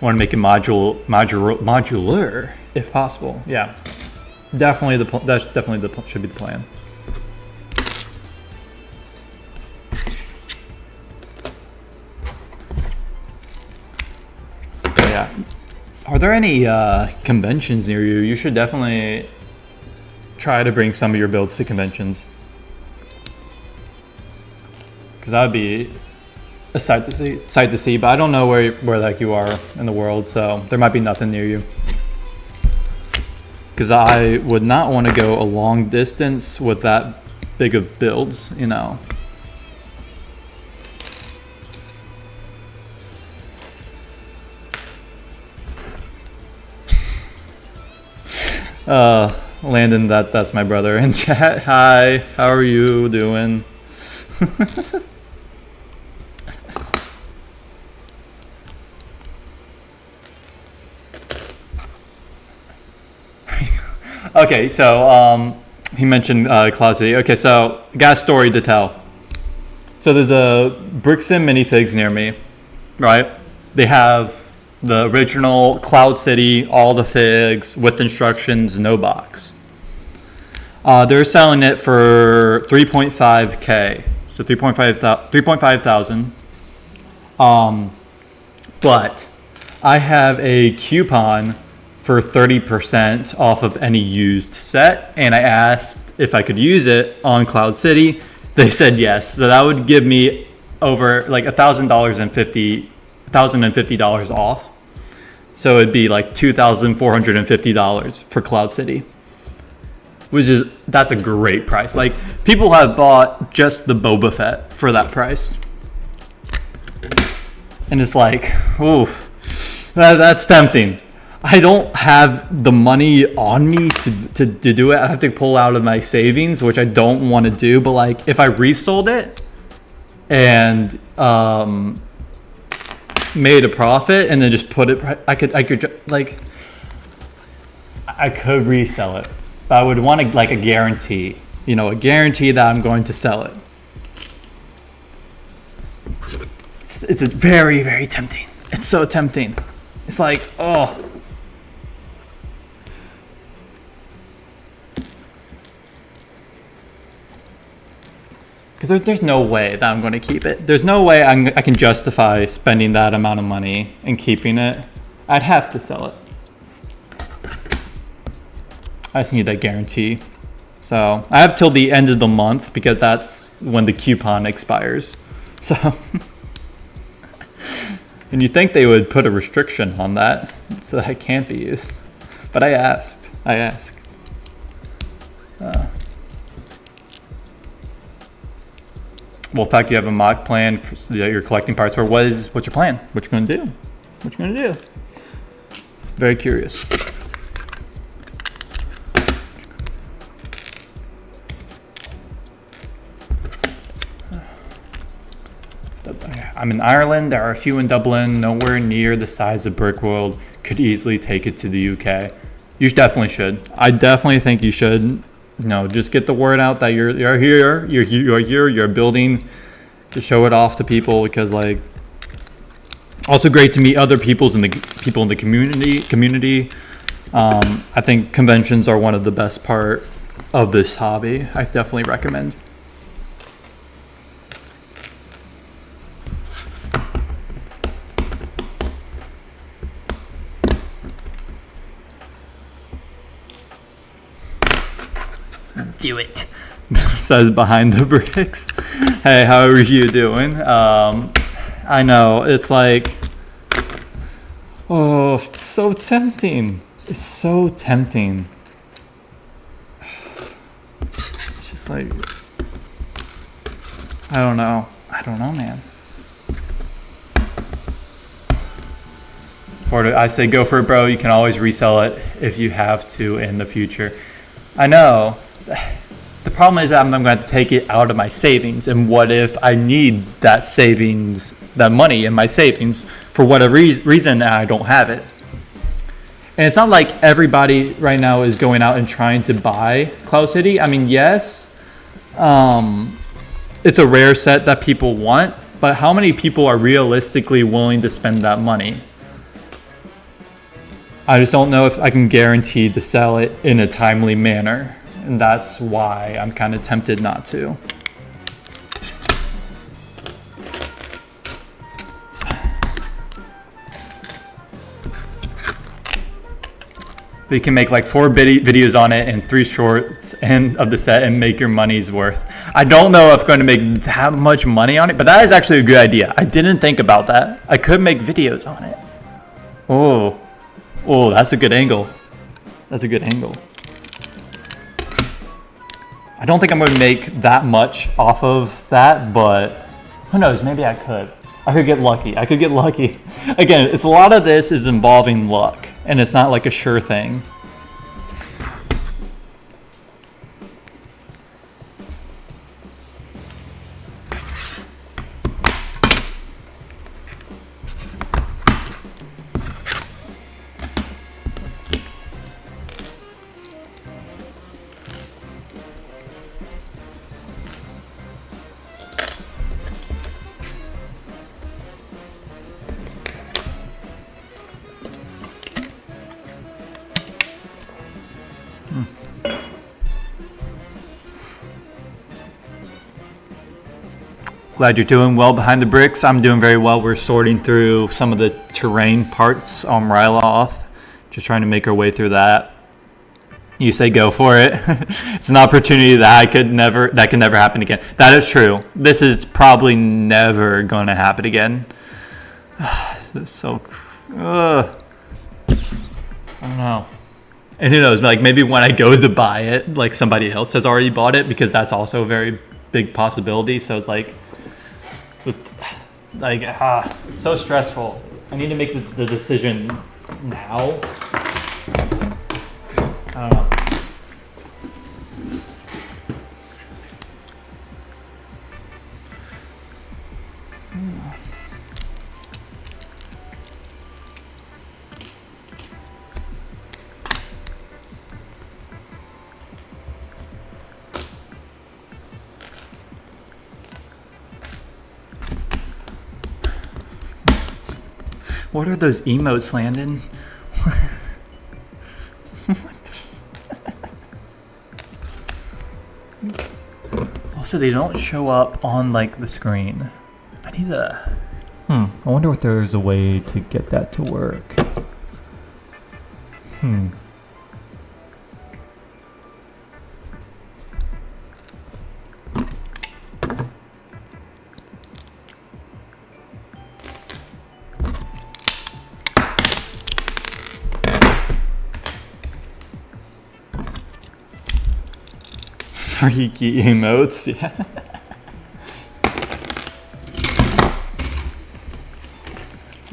Want to make it modular if possible. Yeah, definitely should be the plan. Yeah. Are there any conventions near you? You should definitely try to bring some of your builds to conventions, because that would be a sight to see. But I don't know where like you are in the world, so there might be nothing near you. Because I would not want to go a long distance with that big of builds, you know. Landon, that's my brother in chat. Hi, how are you doing? Okay, so he mentioned Cloud City. Okay, so got a story to tell. So there's a Brixton minifigs near me, right? They have the original Cloud City, all the figs with instructions, no box. They're selling it for 3.5K, so 3.5 thousand. But I have a coupon for 30% off of any used set, and I asked if I could use it on Cloud City. They said yes, so that would give me over like $1,050 off. So it'd be like $2,450 for Cloud City, that's a great price. Like, people have bought just the Boba Fett for that price, and it's like, ooh, that's tempting. I don't have the money on me to do it. I have to pull out of my savings, which I don't want to do. But like, if I resold it and made a profit and then just put it, I could resell it. But I would want like a guarantee, a guarantee that I'm going to sell it. It's very, very tempting. It's so tempting. It's like, oh. Because there's no way that I'm going to keep it. There's no way I can justify spending that amount of money and keeping it. I'd have to sell it. I just need that guarantee. So I have till the end of the month, because that's when the coupon expires. So, and you think they would put a restriction on that so that it can't be used. But I asked. Well, in fact, you have a mock plan that you're collecting parts for. What's your plan? What you gonna do? Very curious. I'm in Ireland. There are a few in Dublin. Nowhere near the size of Brickworld. Could easily take it to the UK. You definitely should. I definitely think you should. Just get the word out that you're here. You're building, to show it off to people, because like, also great to meet other people in the community. I think conventions are one of the best part of this hobby. I definitely recommend. Do it. Says behind the bricks. Hey, how are you doing? I know, it's like, oh, so tempting. It's so tempting. It's just like, I don't know, man. I say go for it, bro. You can always resell it if you have to in the future. I know. The problem is that I'm going to have to take it out of my savings. And what if I need that savings, that money in my savings, for whatever reason, and I don't have it? And it's not like everybody right now is going out and trying to buy Cloud City. I mean, yes, it's a rare set that people want, but how many people are realistically willing to spend that money? I just don't know if I can guarantee to sell it in a timely manner. And that's why I'm kind of tempted not to. But you can make like 4 videos on it and 3 shorts and of the set and make your money's worth. I don't know if I'm going to make that much money on it, but that is actually a good idea. I didn't think about that. I could make videos on it. Oh, that's a good angle. That's a good angle. I don't think I'm going to make that much off of that, but who knows? Maybe I could. I could get lucky. I could get lucky. Again, it's a lot of this is involving luck, and it's not like a sure thing. Glad you're doing well behind the bricks. I'm doing very well. We're sorting through some of the terrain parts on Ryloth, just trying to make our way through that. You say go for it. It's an opportunity that can never happen again. That is true. This is probably never going to happen again. This is so. I don't know. And who knows? Like maybe when I go to buy it, like somebody else has already bought it, because that's also a very big possibility. So it's like. It's so stressful. I need to make the decision now. I don't know. What are those emotes, Landon? Also, they don't show up on like the screen. I need to. I wonder if there's a way to get that to work. Freaky emotes, yeah.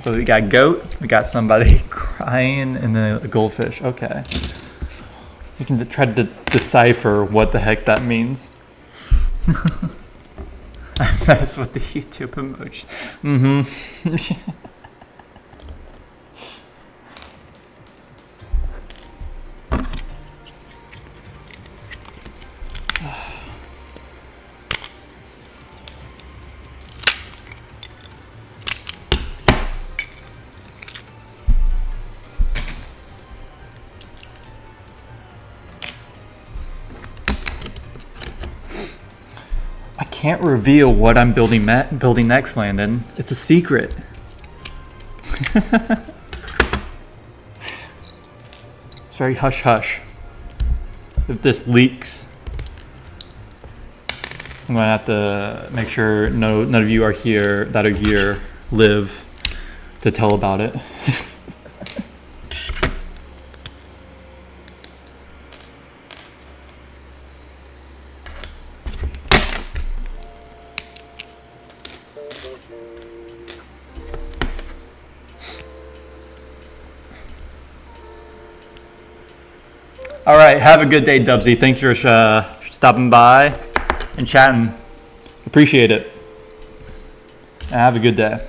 So we got goat, we got somebody crying, and then a goldfish. Okay. You can try to decipher what the heck that means. I mess with the YouTube emoji. I can't reveal what I'm building next, Landon. It's a secret. It's very hush hush. If this leaks, I'm gonna have to make sure none of you are here live to tell about it. All right, have a good day, Dubsy. Thanks for stopping by and chatting. Appreciate it. And have a good day.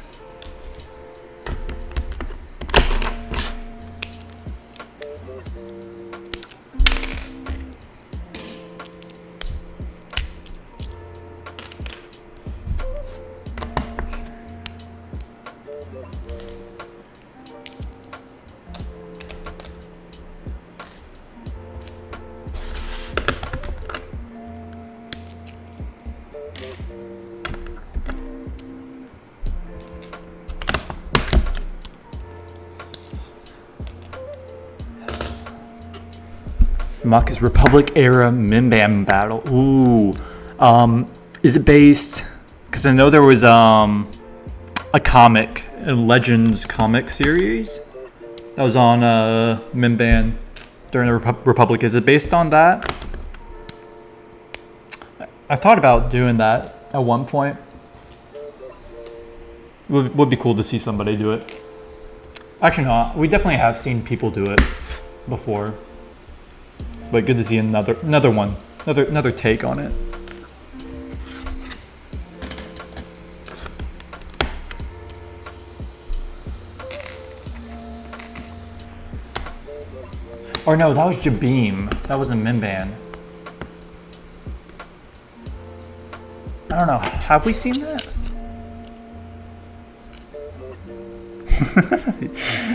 Marcus Republic era Minban battle. Ooh. Is it based? Because I know there was a comic, a Legends comic series that was on Minban during the Republic. Is it based on that? I thought about doing that at one point. Would be cool to see somebody do it. Actually, no, we definitely have seen people do it before. But good to see another one, another take on it. Or no, that was Jabeam. That wasn't Minban. I don't know. Have we seen that?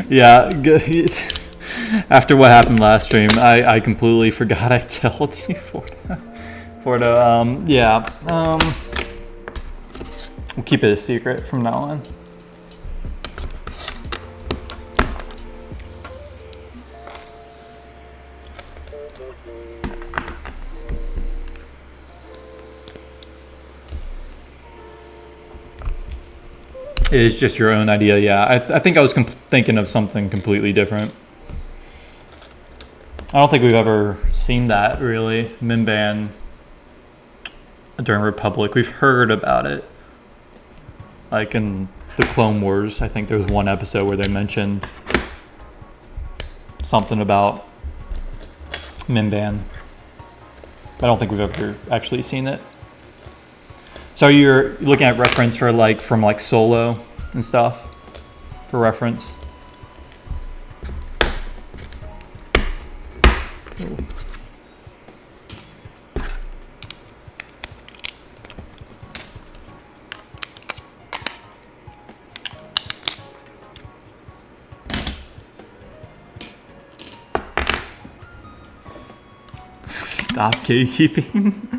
Yeah. After what happened last stream, I completely forgot I told you yeah. We'll keep it a secret from now on. It is just your own idea, yeah. I think I was thinking of something completely different. I don't think we've ever seen that, really. Minban during Republic. We've heard about it. Like in the Clone Wars, I think there was one episode where they mentioned something about Minban. I don't think we've ever actually seen it. So you're looking at reference for from Solo and stuff for reference. Stop gatekeeping.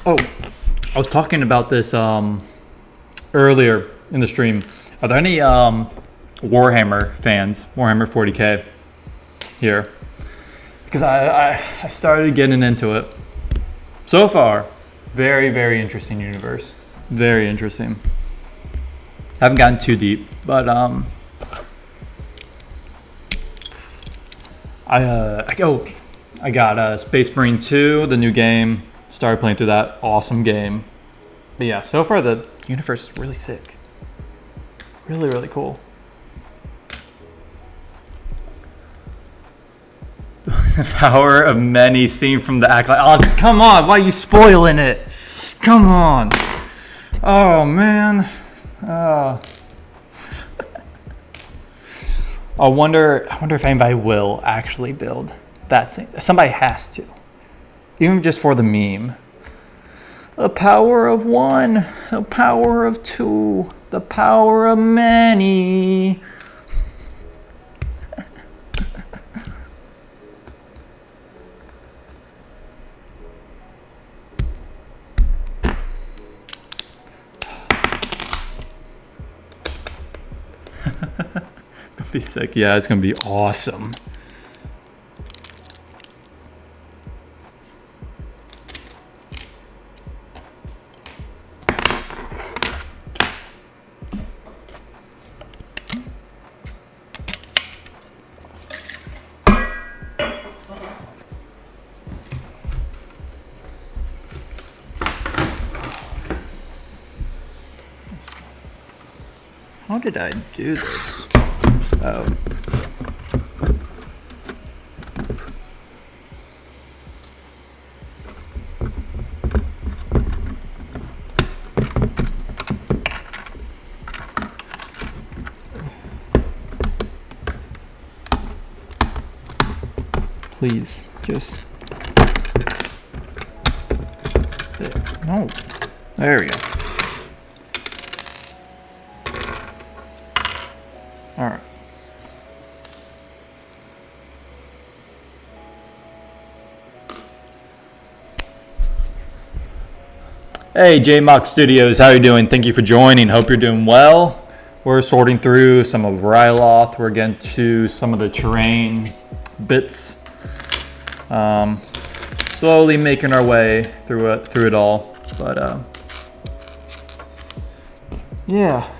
Oh, I was talking about this earlier in the stream. Are there any Warhammer fans, Warhammer 40K here? Because I started getting into it. So far, very, very interesting universe. Very interesting. I haven't gotten too deep, but I got Space Marine 2, the new game. Started playing through that awesome game. But yeah, so far the universe is really sick. Really, really cool. The power of many seen from the act. Oh, come on! Why are you spoiling it? Come on! Oh man! Oh. I wonder if anybody will actually build that scene. Somebody has to, even just for the meme. The power of one, the power of two, the power of many. It's gonna be sick. Yeah, it's gonna be awesome. How did I do this? Oh. Please, just... No. There we go. All right. Hey, JMock Studios, how are you doing? Thank you for joining. Hope you're doing well. We're sorting through some of Ryloth. We're getting to some of the terrain bits. Slowly making our way through it all. But yeah.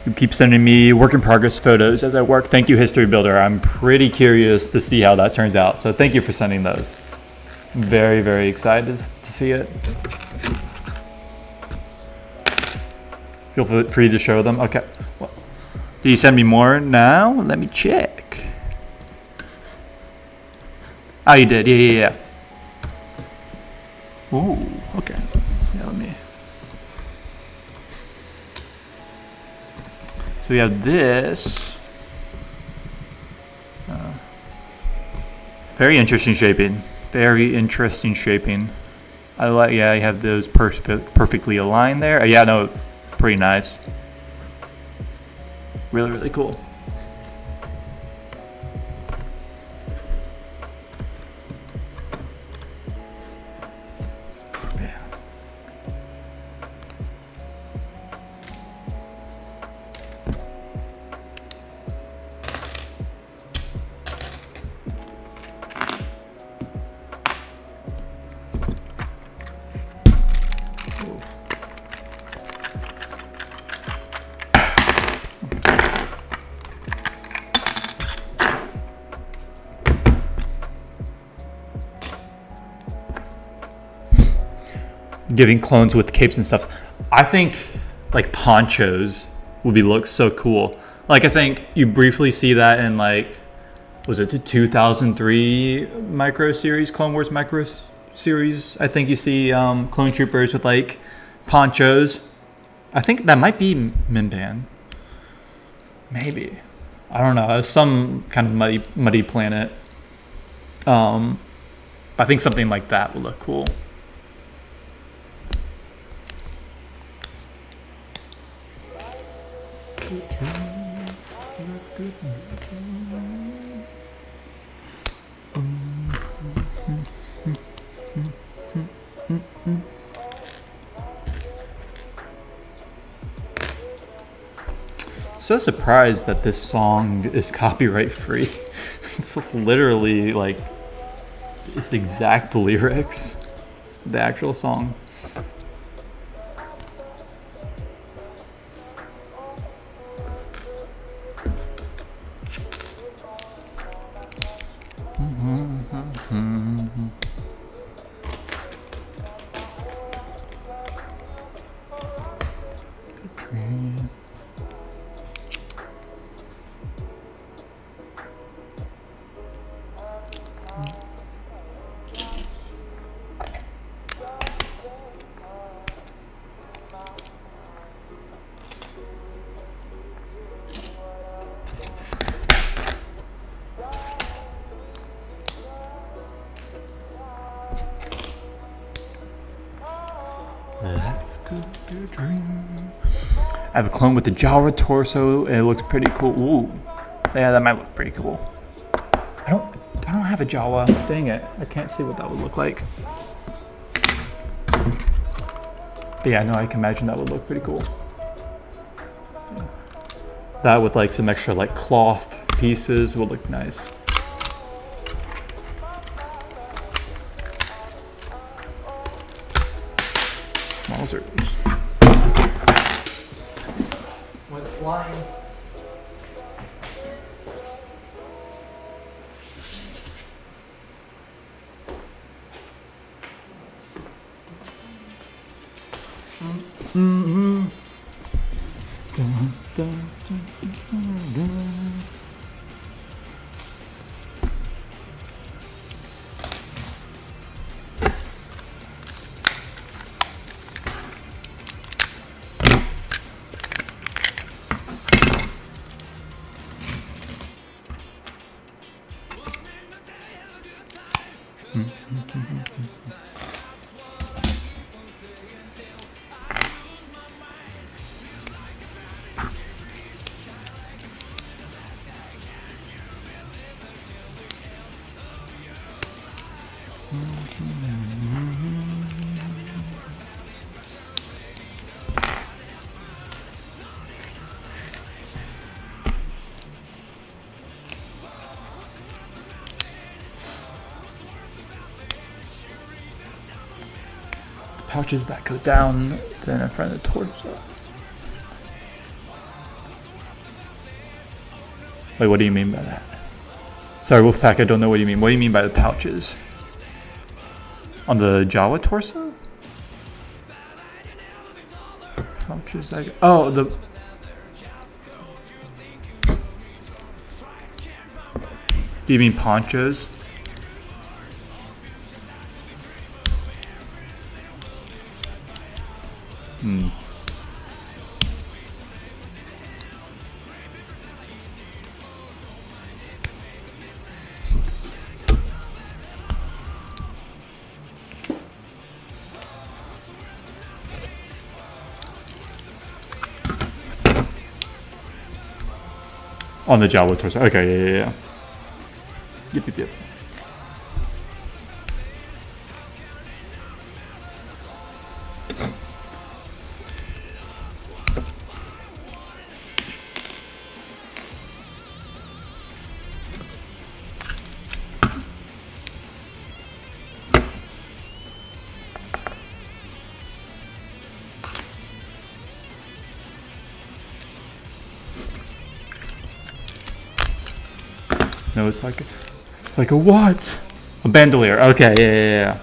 You keep sending me work in progress photos as I work. Thank you, History Builder. I'm pretty curious to see how that turns out. So thank you for sending those. I'm very, very excited to see it. Feel free to show them. Okay. Well, do you send me more now? Let me check. Oh, you did. Yeah. Ooh, okay. Yeah, let me. So we have this. Very interesting shaping. Very interesting shaping. I like, yeah, you have those perfectly aligned there. Yeah, no, pretty nice. Really, really cool. Giving clones with capes and stuff. I think like ponchos would look so cool. Like I think you briefly see that in like, was it the 2003 Micro Series, Clone Wars Micro Series? I think you see clone troopers with like ponchos. I think that might be Mimban. Maybe. I don't know. It's some kind of muddy planet. But I think something like that would look cool. So surprised that this song is copyright free. It's literally like, it's the exact lyrics, the actual song. I have a clone with the Jawa torso. It looks pretty cool. Ooh, yeah, that might look pretty cool. I don't have a Jawa. Dang it, I can't see what that would look like. But yeah, no, I can imagine that would look pretty cool. That with like some extra like cloth pieces would look nice. Wowzers. Went flying. Dun, dun, dun, dun, dun. Pouches that go down, then in front of the torso. Wait, what do you mean by that? Sorry, Wolfpack, I don't know what you mean. What do you mean by the pouches? On the Jawa torso? Pouches that go, oh, the... Do you mean ponchos? On the Jawa torso. Okay, yeah. Yep. No, it's like a what? A bandolier. Okay, yeah.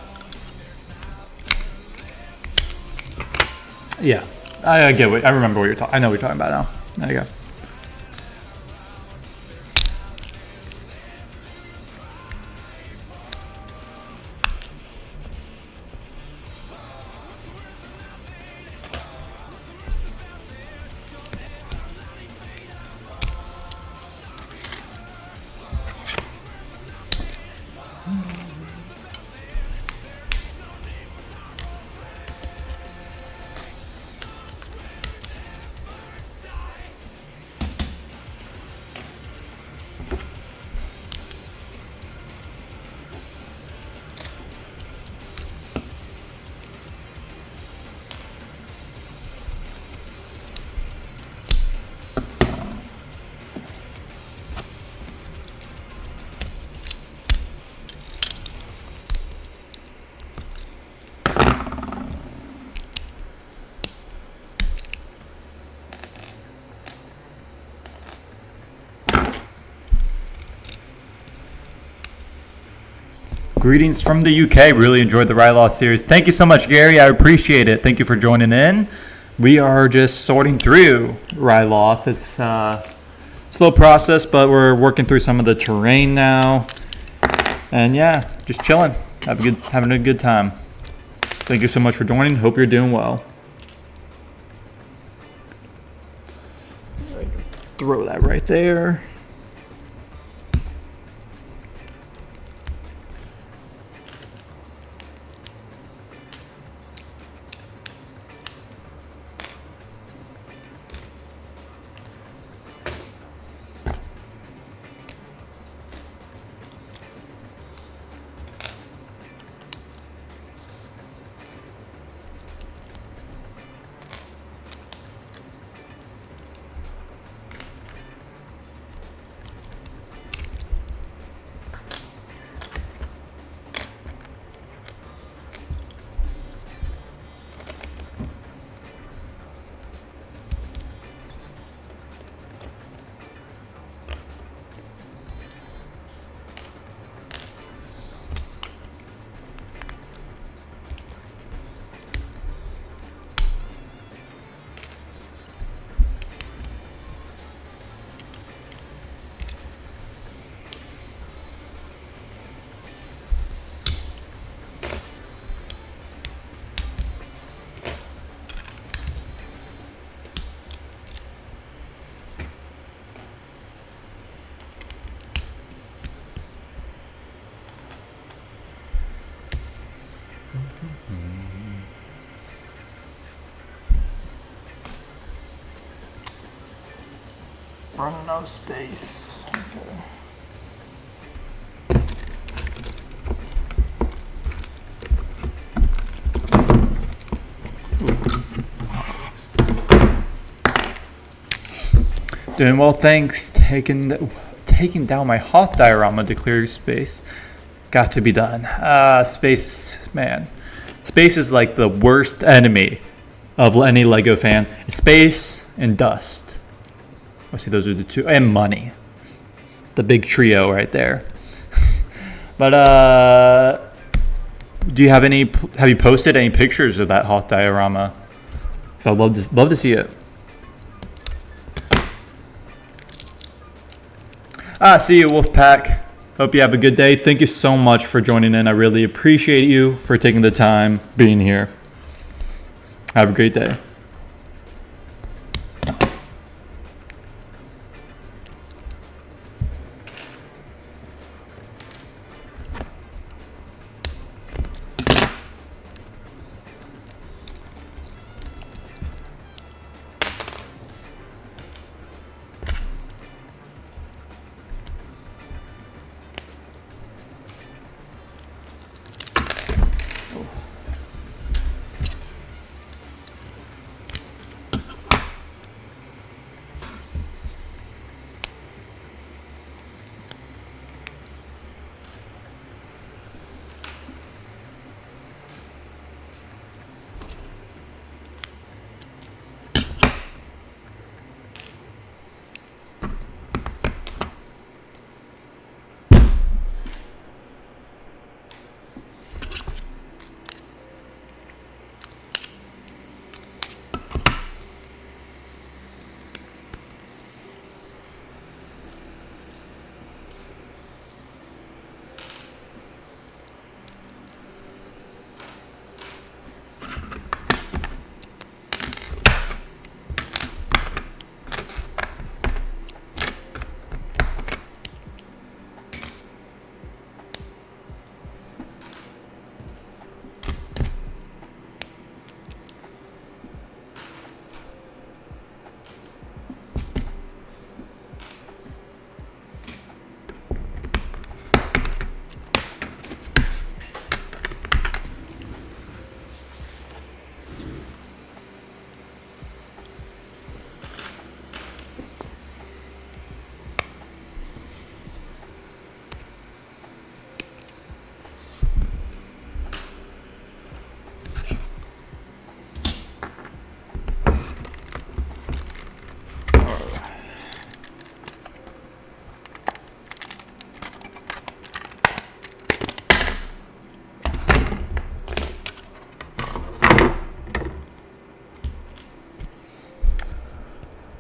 Yeah, I get what I remember what you're talking. I know what you're talking about now. There you go. Greetings from the UK. Really enjoyed the Ryloth series. Thank you so much, Gary. I appreciate it. Thank you for joining in. We are just sorting through Ryloth. It's a slow process, but we're working through some of the terrain now. And yeah, just chilling. Having a good time. Thank you so much for joining. Hope you're doing well. Throw that right there. Running out of space. Okay. Doing well, thanks. Taking down my Hoth diorama to clear space. Got to be done. Space, man. Space is like the worst enemy of any LEGO fan. It's space and dust. I see those are the two, and money. The big trio right there. But have you posted any pictures of that Hoth diorama? So I'd love to see it. See you, Wolfpack. Hope you have a good day. Thank you so much for joining in. I really appreciate you for taking the time being here. Have a great day.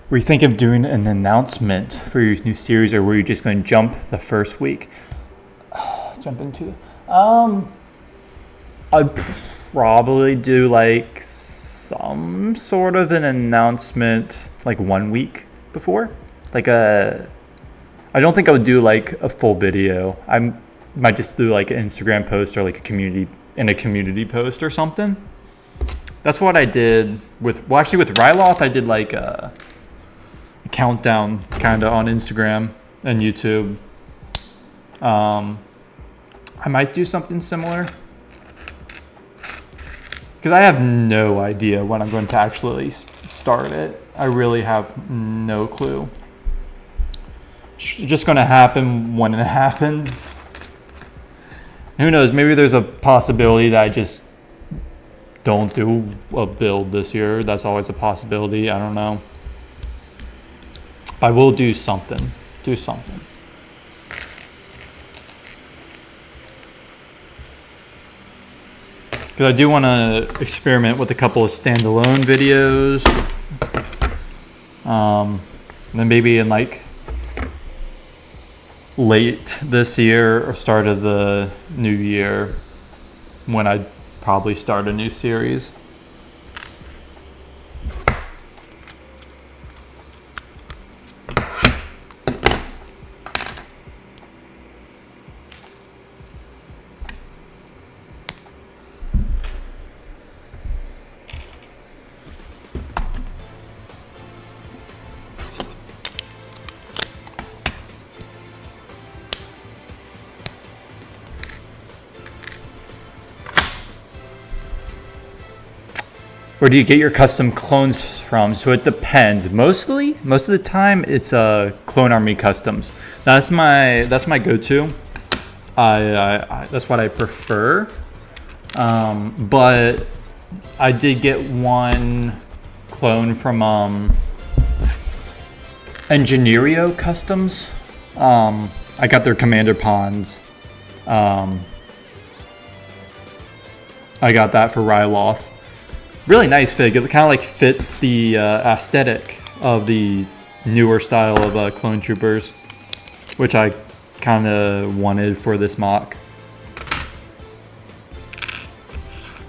Were you thinking of doing an announcement for your new series, or were you just going to jump the first week? Jump into I'd probably do like some sort of an announcement like 1 week before. I don't think I would do like a full video. I might just do like an Instagram post or like a community post or something. That's what I did with Ryloth. I did like a countdown kind of on Instagram and YouTube. I might do something similar because I have no idea when I'm going to actually start it. I really have no clue. It's just going to happen when it happens. Who knows? Maybe there's a possibility that I just don't do a build this year. That's always a possibility. I don't know. But I will do something. Because I do want to experiment with a couple of standalone videos. And then maybe in like late this year or start of the new year, when I probably start a new series. Where do you get your custom clones from? So it depends. Most of the time, it's Clone Army Customs. That's my go-to. I that's what I prefer. But I did get one clone from Engineerio Customs. I got their Commander Pawns. I got that for Ryloth. Really nice fig. It kind of like fits the aesthetic of the newer style of Clone Troopers, which I kind of wanted for this mock.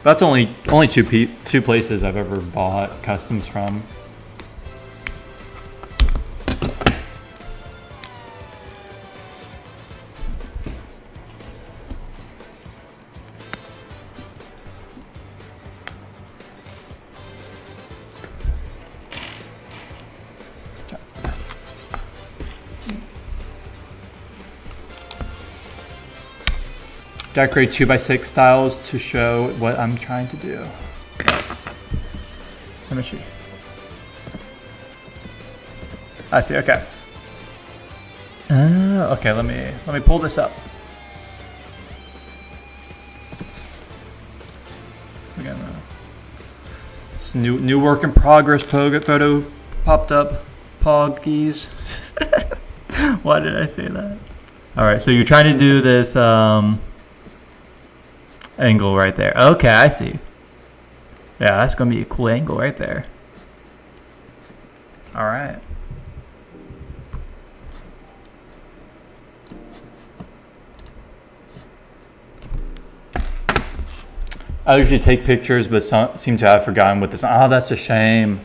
That's only two places I've ever bought customs from. Decorate 2x6 styles to show what I'm trying to do. Let me see. I see. Okay. Okay. Let me pull this up. Again, this new work in progress photo popped up. Poggies. Why did I say that? All right. So you're trying to do this. Angle right there. Okay, I see. Yeah, that's gonna be a cool angle right there. All right. I usually take pictures, but seem to have forgotten what this. Oh, that's a shame.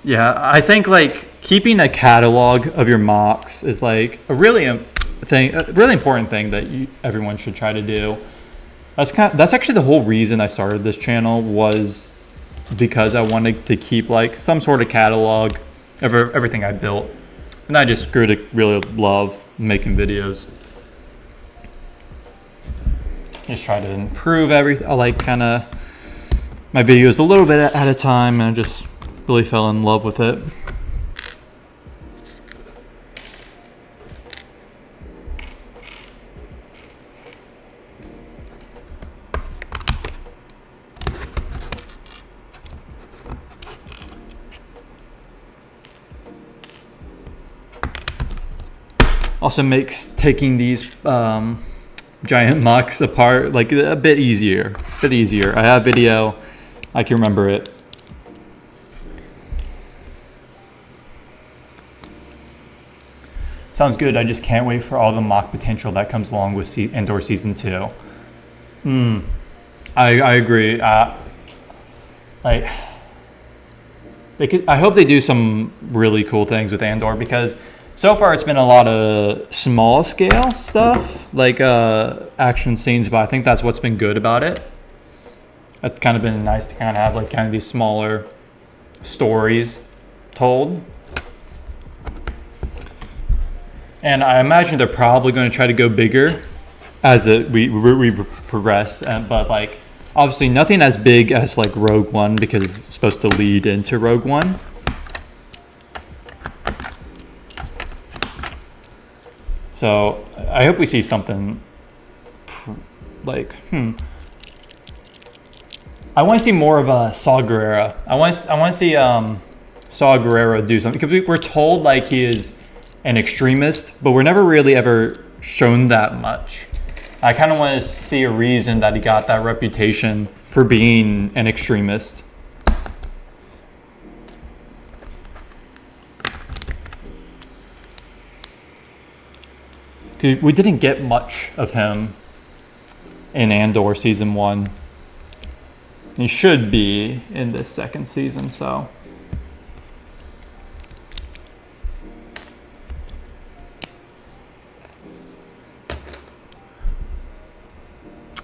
Yeah, I think like keeping a catalog of your mocks is like a really important thing that everyone should try to do. That's actually the whole reason I started this channel, was because I wanted to keep like some sort of catalog of everything I built, and I just grew to really love making videos. Just try to improve everything. I like kind of my videos a little bit at a time, and I just really fell in love with it. Also makes taking these giant mocks apart like a bit easier. I have video, I can remember it. Sounds good. I just can't wait for all the mock potential that comes along with Andor Season 2. I agree. Like, I hope they do some really cool things with Andor, because so far it's been a lot of small scale stuff, like action scenes, but I think that's what's been good about it. It's kind of been nice to kind of have like kind of these smaller stories told. And I imagine they're probably going to try to go bigger as we progress, but like obviously nothing as big as like Rogue One, because it's supposed to lead into Rogue One. So I hope we see something like I want to see more of Saw Gerrera. I want to see Saw Gerrera do something, because we're told like he is an extremist, but we're never really ever shown that much. I kind of want to see a reason that he got that reputation for being an extremist. We didn't get much of him in Andor Season 1. He should be in this second season, so.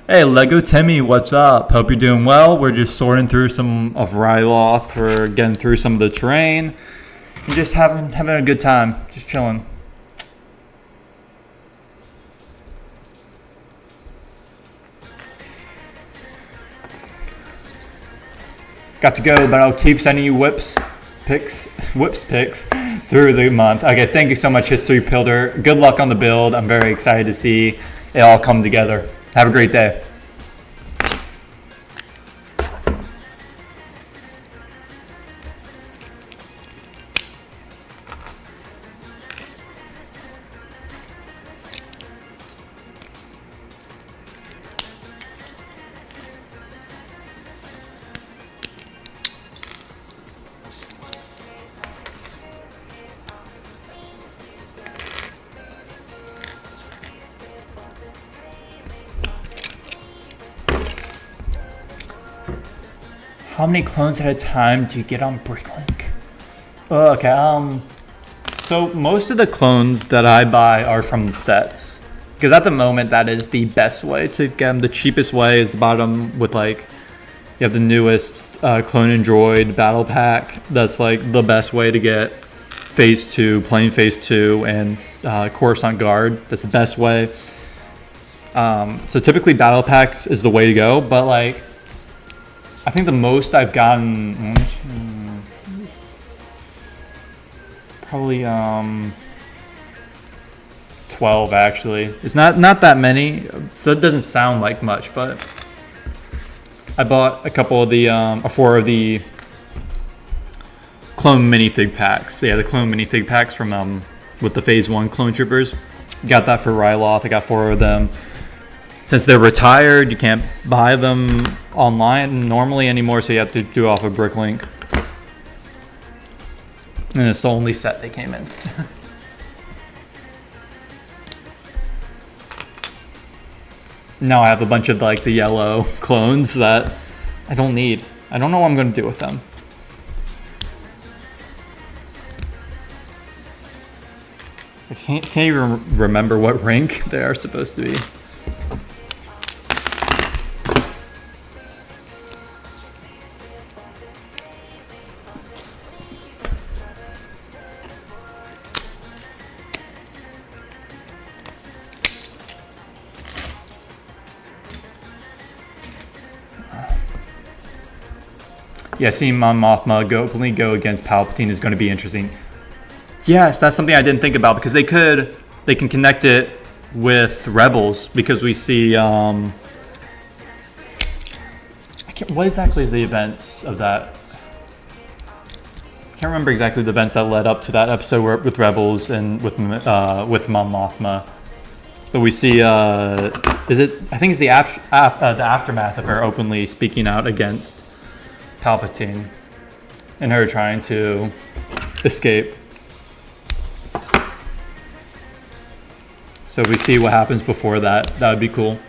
Hey, Lego Timmy, what's up? Hope you're doing well. We're just sorting through some of Ryloth. We're getting through some of the terrain. And just having a good time. Just chilling. Got to go, but I'll keep sending you whips pics through the month. Okay, thank you so much, History Builder. Good luck on the build. I'm very excited to see it all come together. Have a great day. How many clones at a time do you get on Bricklink? Okay, so most of the clones that I buy are from the sets, because at the moment that is the best way to get them. The cheapest way is the bottom with like, you have the newest Clone and Droid battle pack. That's like the best way to get Phase 2, plain Phase 2, and Coruscant Guard. That's the best way. So typically battle packs is the way to go, but like, I think the most I've gotten, probably 12 actually. It's not that many, so it doesn't sound like much, but I bought a couple of the, 4 of the clone minifig packs. Yeah, the clone minifig packs from with the Phase 1 clone troopers. Got that for Ryloth. I got 4 of them. Since they're retired, you can't buy them online normally anymore, so you have to do off of Bricklink. And it's the only set they came in. Now I have a bunch of like the yellow clones that I don't need. I don't know what I'm going to do with them. I can't even remember what rank they are supposed to be. Yeah, seeing Mon Mothma openly go against Palpatine is going to be interesting. Yes, that's something I didn't think about, because they can connect it with Rebels, because we see what exactly is the events of that? I can't remember exactly the events that led up to that episode with Rebels and with Mon Mothma. But we see I think it's the aftermath of her openly speaking out against Palpatine and her trying to escape. So if we see what happens before that, that would be cool.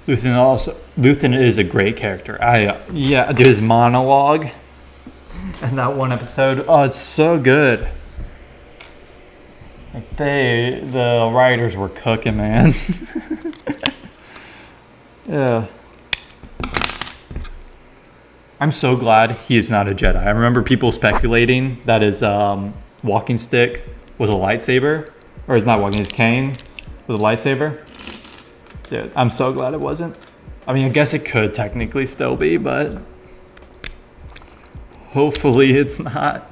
Luthen is a great character. Yeah, his monologue and that one episode, oh, it's so good. Like the writers were cooking, man. Yeah. I'm so glad he is not a Jedi. I remember people speculating that his walking stick was a lightsaber, or his not walking, his cane was a lightsaber. Dude, I'm so glad it wasn't. I mean, I guess it could technically still be, but hopefully it's not.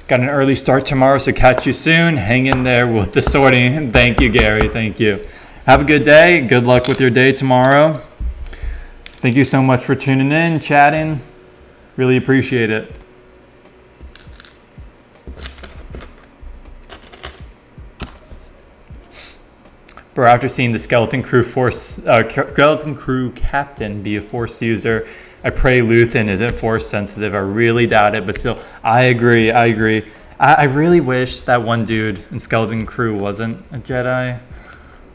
Got an early start tomorrow, so catch you soon. Hang in there with the sorting. Thank you, Gary. Thank you. Have a good day. Good luck with your day tomorrow. Thank you so much for tuning in, chatting. Really appreciate it. Bro, after seeing the Skeleton Crew captain be a Force user, I pray Luthen isn't Force sensitive. I really doubt it, but still, I agree. I really wish that one dude in Skeleton Crew wasn't a Jedi,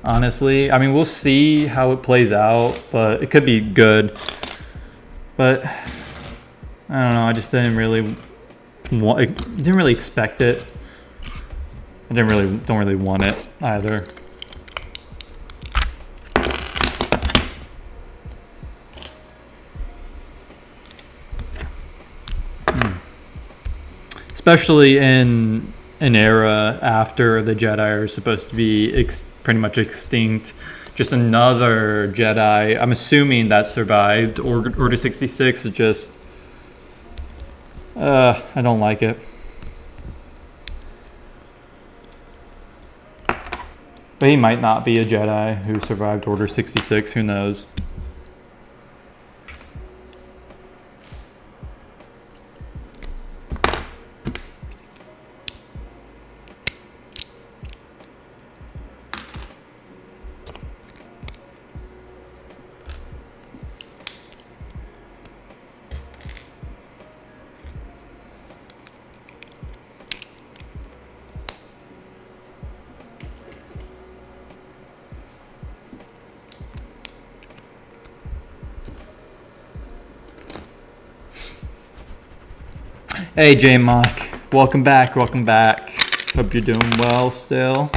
honestly. I mean, we'll see how it plays out, but it could be good. But, I don't know, I just didn't really expect it. I don't really want it either. Especially in an era after the Jedi are supposed to be pretty much extinct. Just another Jedi, I'm assuming, that survived Order 66 is just... I don't like it. But he might not be a Jedi who survived Order 66, who knows. Hey J-Mock, welcome back. Hope you're doing well still.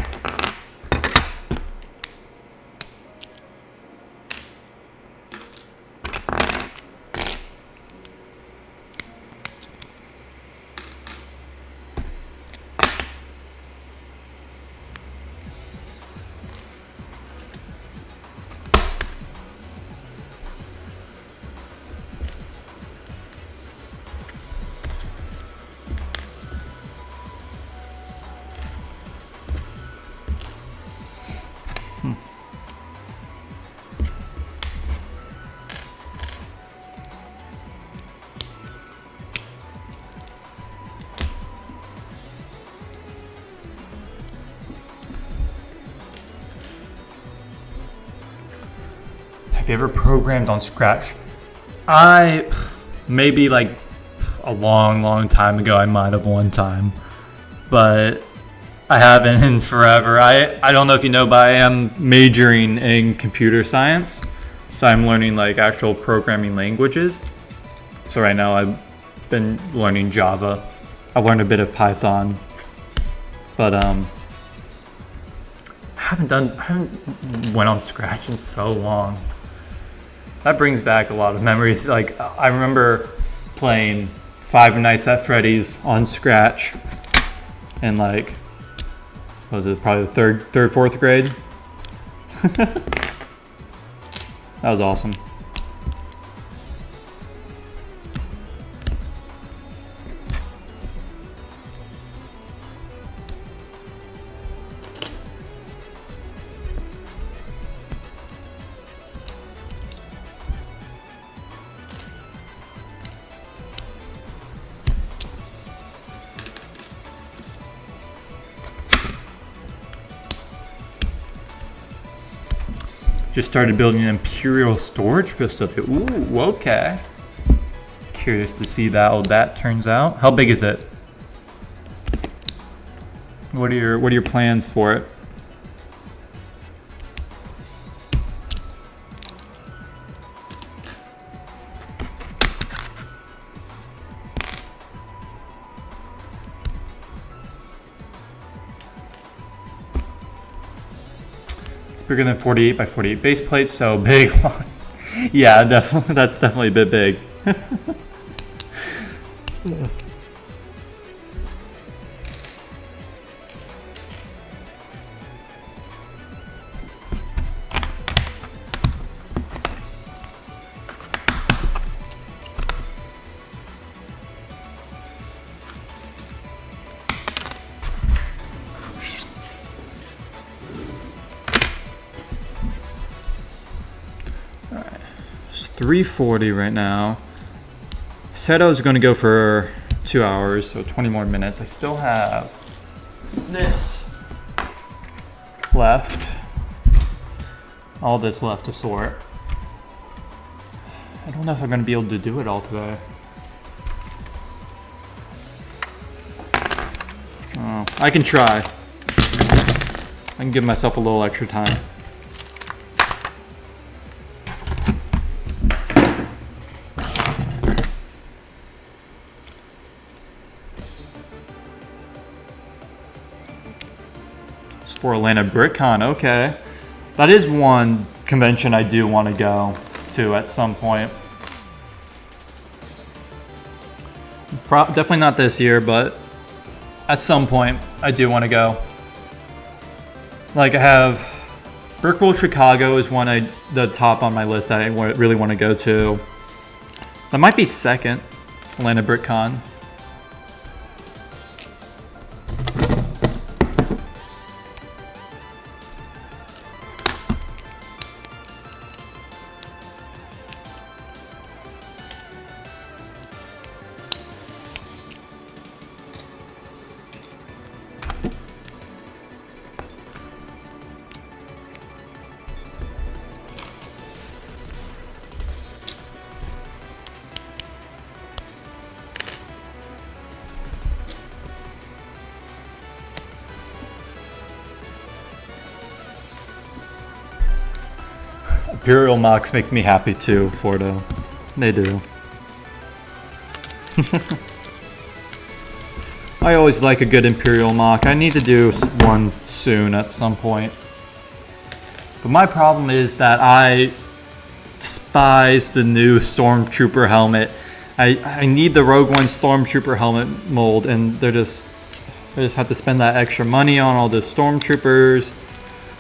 Have you ever programmed on Scratch? Maybe like a long time ago, I might have one time, but I haven't in forever. I don't know if you know, but I am majoring in computer science, so I'm learning like actual programming languages. So right now I've been learning Java. I've learned a bit of Python, but haven't went on Scratch in so long. That brings back a lot of memories. Like I remember playing Five Nights at Freddy's on Scratch, and like, what was it, probably the third, fourth grade? That was awesome. Just started building an Imperial storage facility. Ooh, okay. Curious to see how that turns out. How big is it? What are your plans for it? Bigger than 48 by 48 base plates, so big. Yeah, definitely. That's definitely a bit big. All right, it's 3:40 right now. Said I was going to go for 2 hours, so 20 more minutes. I still have this left, all this left to sort. I don't know if I'm going to be able to do it all today. Oh, I can try. I can give myself a little extra time. For Atlanta BrickCon, okay. That is one convention I do want to go to at some point. Definitely not this year, but at some point I do want to go. Like I have Brickworld Chicago is one the top on my list that I really want to go to. That might be second, Atlanta BrickCon. Imperial mocks make me happy too, Fordo. They do. I always like a good Imperial mock. I need to do one soon at some point. But my problem is that I despise the new Stormtrooper helmet. I need the Rogue One Stormtrooper helmet mold, and I just have to spend that extra money on all the Stormtroopers.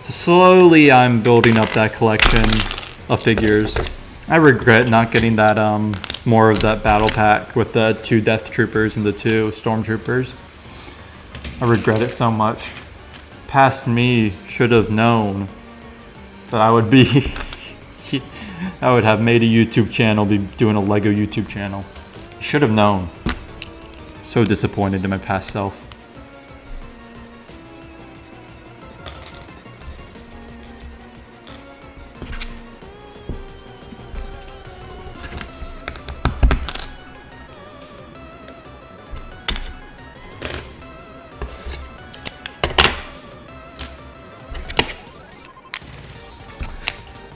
So slowly I'm building up that collection of figures. I regret not getting that more of that battle pack with the 2 Death Troopers and the 2 Stormtroopers. I regret it so much. Past me should have known that I would be I would have made a YouTube channel, be doing a Lego YouTube channel. Should have known. So disappointed in my past self.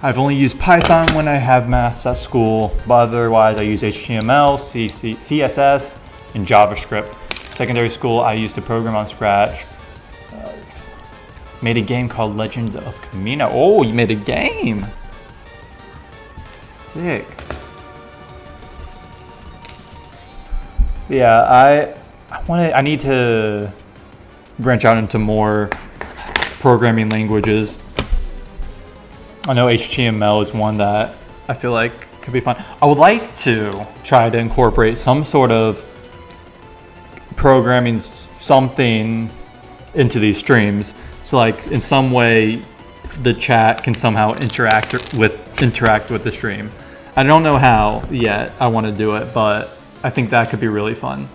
I've only used Python when I have maths at school, but otherwise I use HTML, CSS, and JavaScript. Secondary school, I used to program on Scratch. made a game called Legend of Camino. Oh, you made a game. Sick. Yeah, I need to branch out into more programming languages. I know HTML is one that I feel like could be fun. I would like to try to incorporate some sort of programming something into these streams. So like in some way the chat can somehow interact with the stream. I don't know how yet I want to do it, but I think that could be really fun.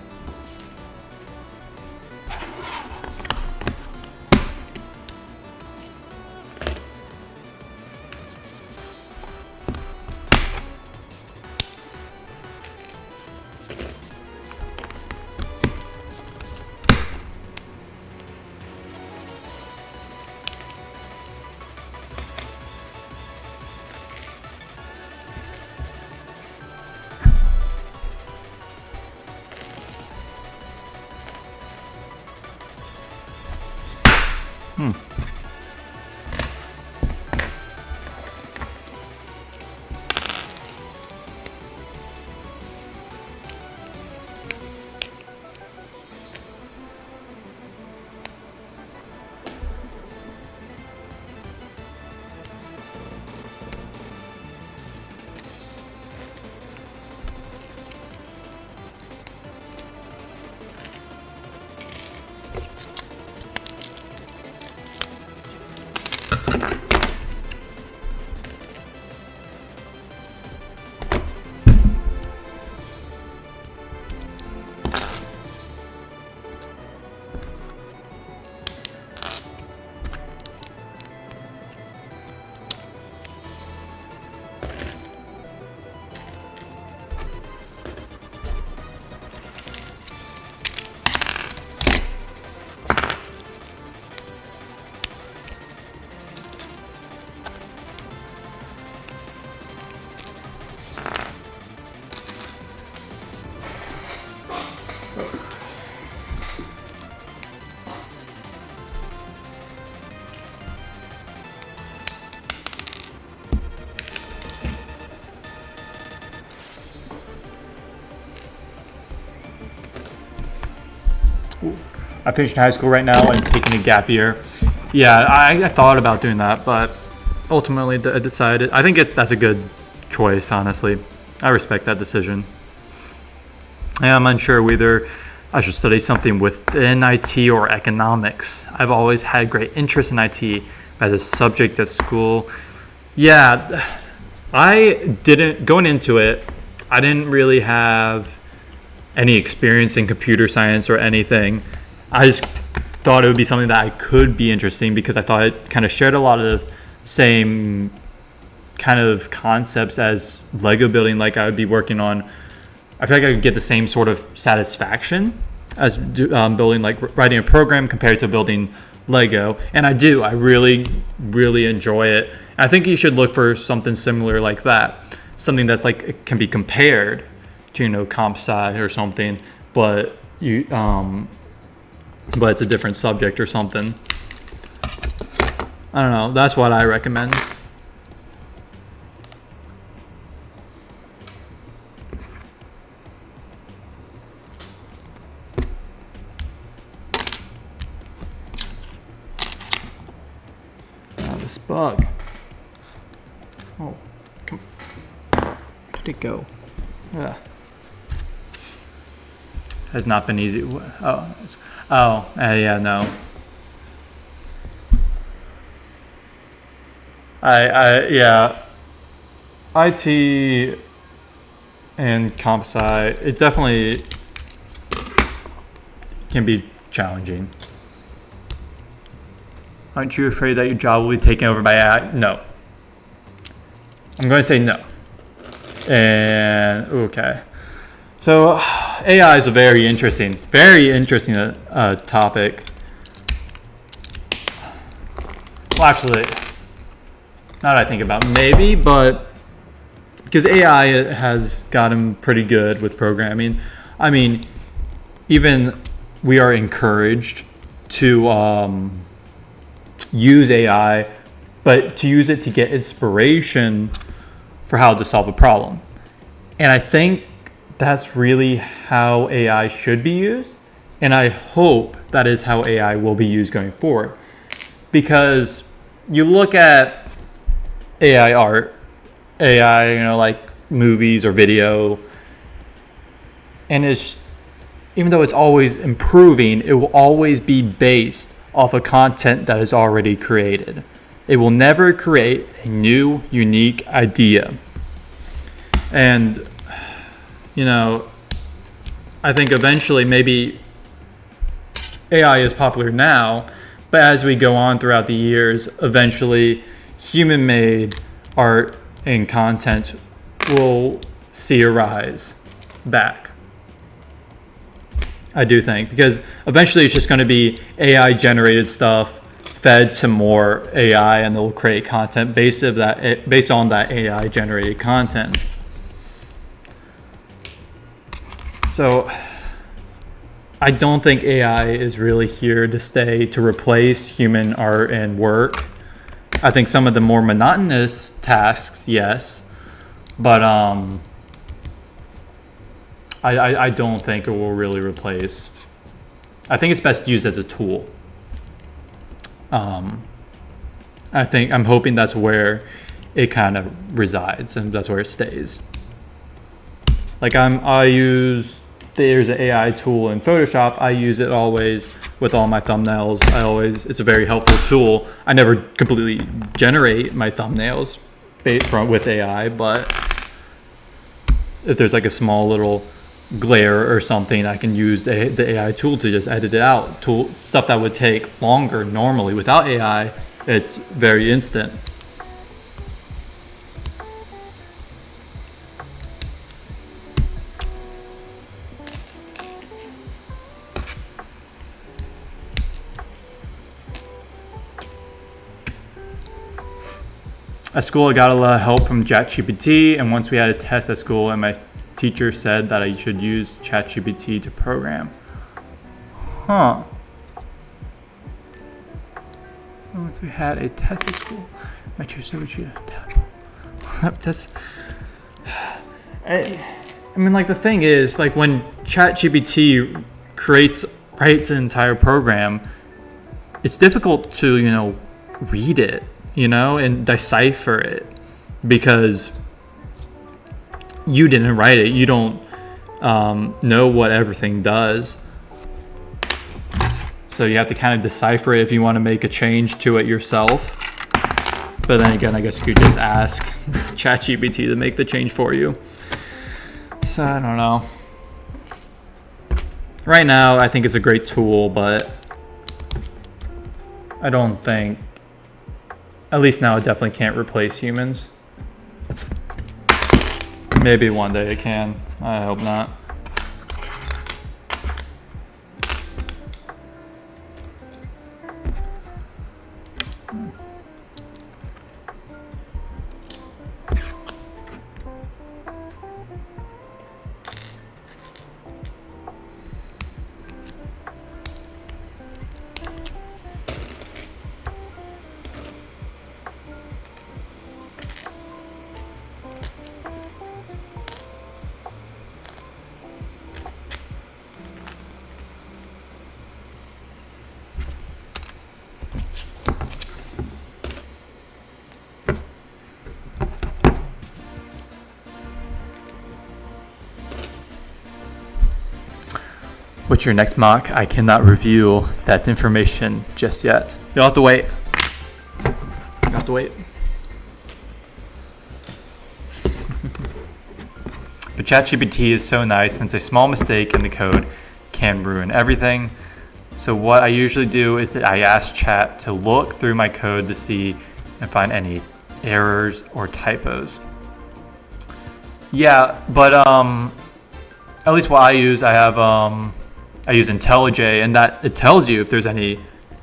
I finished high school right now and taking a gap year. Yeah, I thought about doing that, but ultimately I decided, I think that's a good choice, honestly. I respect that decision. I'm unsure whether I should study something within IT or economics. I've always had great interest in IT as a subject at school. Yeah, going into it, I didn't really have any experience in computer science or anything. I just thought it would be something that I could be interesting because I thought it kind of shared a lot of the same kind of concepts as Lego building. Like I would be working on, I feel like I could get the same sort of satisfaction as building, like writing a program compared to building Lego. And I do, I really, really enjoy it. I think you should look for something similar like that. Something that's like, it can be compared to, comp sci or something, but but it's a different subject or something. I don't know. That's what I recommend. This bug. Oh, come. Where did it go? Yeah. Has not been easy. Yeah, no. Yeah. IT and comp sci, it definitely can be challenging. Aren't you afraid that your job will be taken over by AI? No. I'm going to say no. And okay. So AI is a very interesting topic. Well, actually, now that I think about it, maybe, but because AI has gotten pretty good with programming. I mean, even we are encouraged to use AI, but to use it to get inspiration for how to solve a problem. And I think that's really how AI should be used. And I hope that is how AI will be used going forward. Because you look at AI art, AI, like movies or video, and even though it's always improving, it will always be based off of content that is already created. It will never create a new, unique idea. And, I think eventually maybe AI is popular now, but as we go on throughout the years, eventually human-made art and content will see a rise back. I do think, because eventually it's just going to be AI-generated stuff fed to more AI, and they'll create content based on that AI-generated content. So I don't think AI is really here to stay to replace human art and work. I think some of the more monotonous tasks, yes, but I don't think it will really replace. I think it's best used as a tool. I'm hoping that's where it kind of resides and that's where it stays. Like there's an AI tool in Photoshop. I use it always with all my thumbnails. It's a very helpful tool. I never completely generate my thumbnails with AI, but if there's like a small little glare or something, I can use the AI tool to just edit it out. Stuff that would take longer normally without AI, it's very instant. At school, I got a lot of help from ChatGPT, and once we had a test at school, and my teacher said that I should use ChatGPT to program. Huh. Once we had a test at school, my teacher said we should test. I mean, like, the thing is, like, when ChatGPT writes an entire program, it's difficult to, read it, and decipher it, because you didn't write it. You don't know what everything does. So you have to kind of decipher it if you want to make a change to it yourself. But then again, I guess you could just ask ChatGPT to make the change for you. So I don't know. Right now, I think it's a great tool, but I don't think, at least now, it definitely can't replace humans. Maybe one day it can. I hope not. What's your next mock? I cannot reveal that information just yet. You'll have to wait. You'll have to wait. But ChatGPT is so nice, since a small mistake in the code can ruin everything. So what I usually do is that I ask Chat to look through my code to see and find any errors or typos. Yeah, but at least what I use, I use IntelliJ, and that it tells you if there's any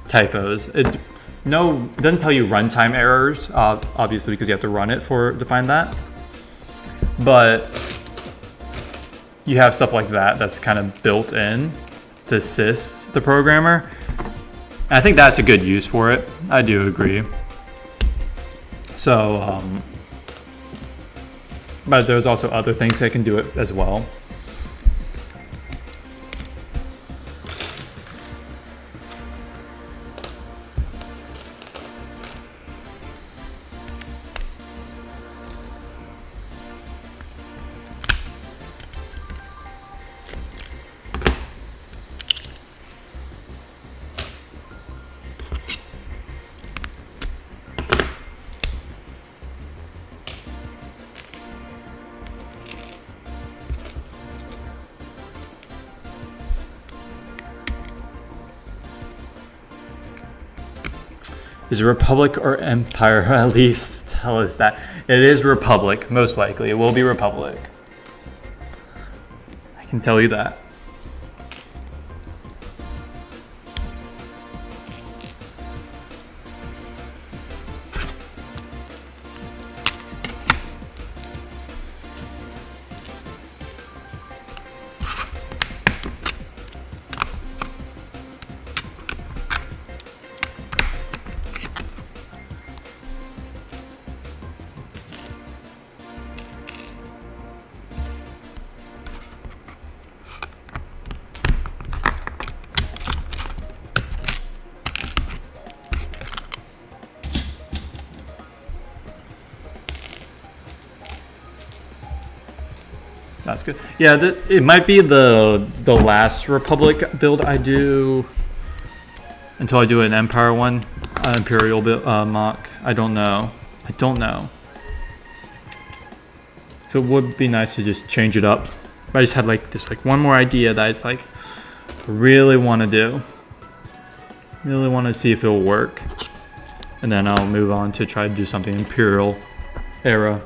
typos. It doesn't tell you runtime errors, obviously, because you have to run it to find that. But you have stuff like that that's kind of built in to assist the programmer. I think that's a good use for it. I do agree. So, but there's also other things that can do it as well. Is it Republic or Empire? At least tell us that. It is Republic, most likely. It will be Republic. I can tell you that. That's good. Yeah, it might be the last Republic build I do until I do an Empire one, Imperial build, mock. I don't know. So it would be nice to just change it up. But I just had like one more idea that I just really want to do. Really want to see if it'll work, and then I'll move on to try to do something Imperial era.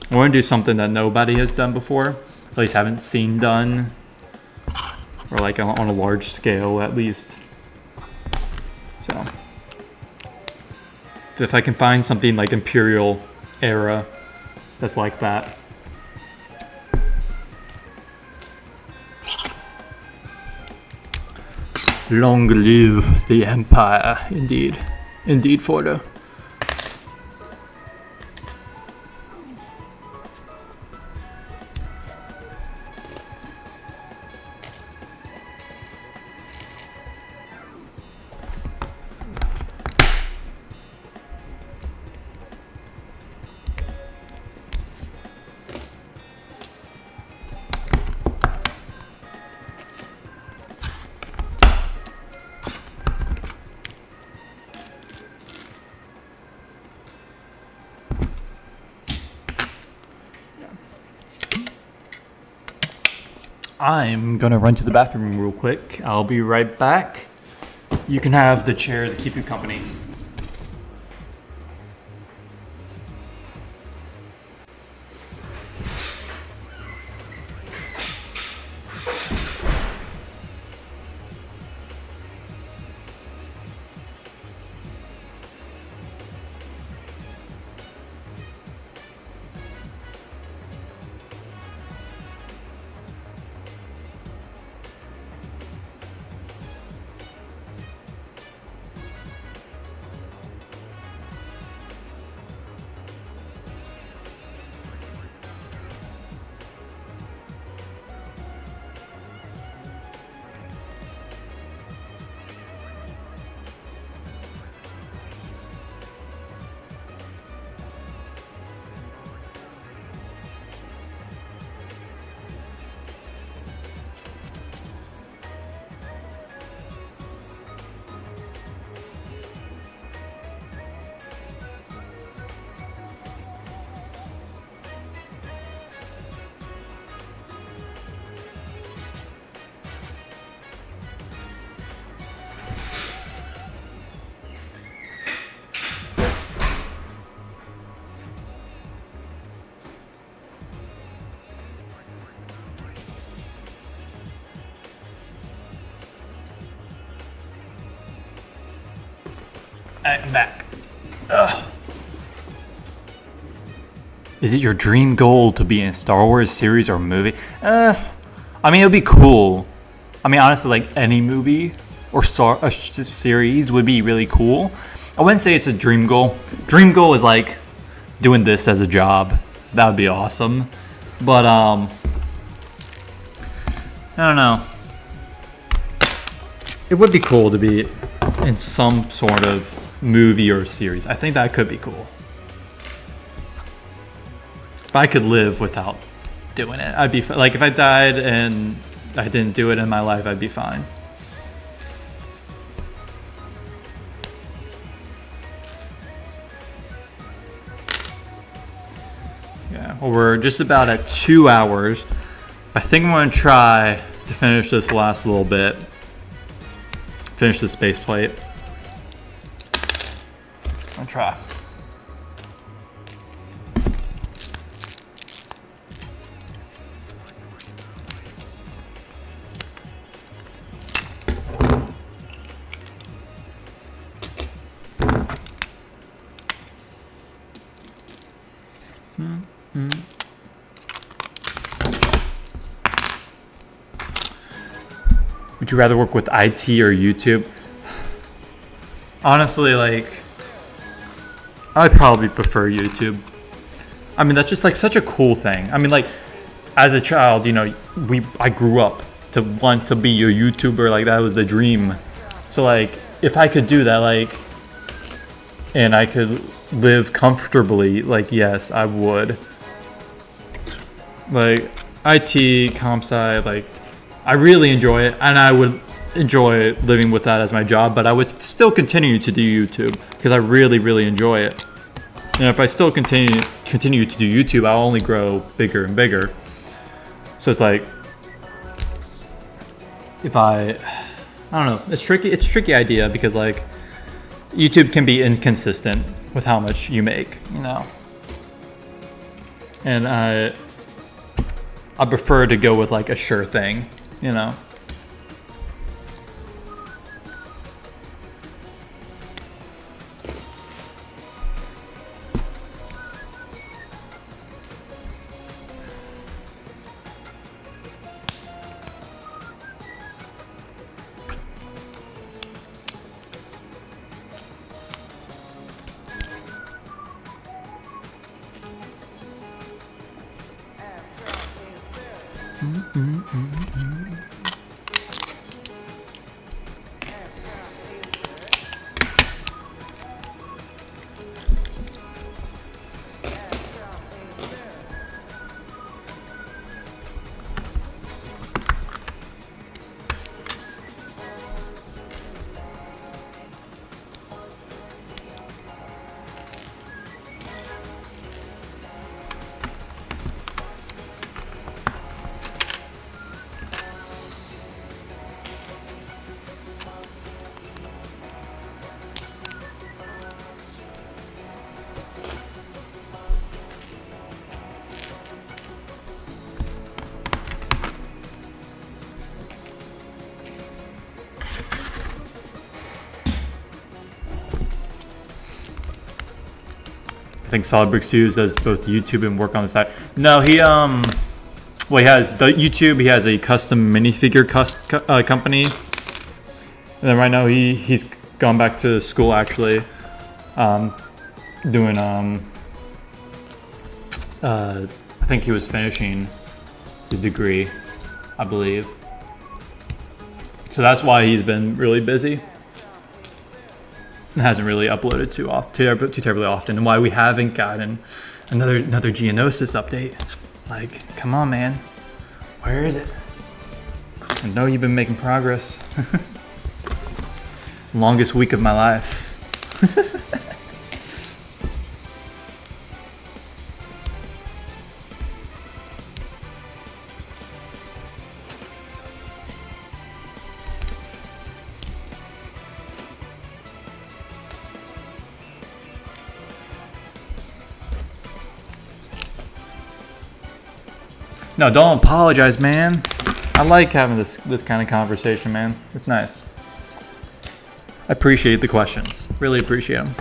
I want to do something that nobody has done before. At least haven't seen done, or like on a large scale at least. So if I can find something like Imperial era that's like that. Long live the Empire, indeed. Indeed, Fordo. I'm gonna run to the bathroom real quick. I'll be right back. You can have the chair to keep you company. Alright, I'm back. Ugh. Is it your dream goal to be in a Star Wars series or movie? I mean, it would be cool. I mean, honestly, like any movie or start a series would be really cool. I wouldn't say it's a dream goal. Dream goal is like doing this as a job. That would be awesome. But I don't know. It would be cool to be in some sort of movie or series. I think that could be cool. If I could live without doing it, I'd be like, if I died and I didn't do it in my life, I'd be fine. Yeah, well, we're just about at 2 hours. I think I'm gonna try to finish this last little bit. Finish the space plate. I'll try. Would you rather work with IT or YouTube? Honestly, like, I'd probably prefer YouTube. I mean, that's just like such a cool thing. I mean, like, as a child, you know, I grew up to want to be a YouTuber. Like, that was the dream. So, like, if I could do that, like, and I could live comfortably, like, yes, I would. Like, IT, comp sci, like, I really enjoy it, and I would enjoy living with that as my job, but I would still continue to do YouTube because I really, really enjoy it. And if I still continue to do YouTube, I'll only grow bigger and bigger. So it's like, if I don't know, it's tricky. It's a tricky idea because, like, YouTube can be inconsistent with how much you make, you know. And I prefer to go with like a sure thing, you know. I think SolidBricks used as both YouTube and work on the side. No, he well, he has the YouTube. He has a custom minifigure company, and then right now he's gone back to school actually, doing I think he was finishing his degree, I believe. So that's why he's been really busy. Hasn't really uploaded too terribly often, and why we haven't gotten another Geonosis update. Like, come on, man, where is it? I know you've been making progress. Longest week of my life. No, don't apologize, man. I like having this kind of conversation, man. It's nice. I appreciate the questions. Really appreciate them.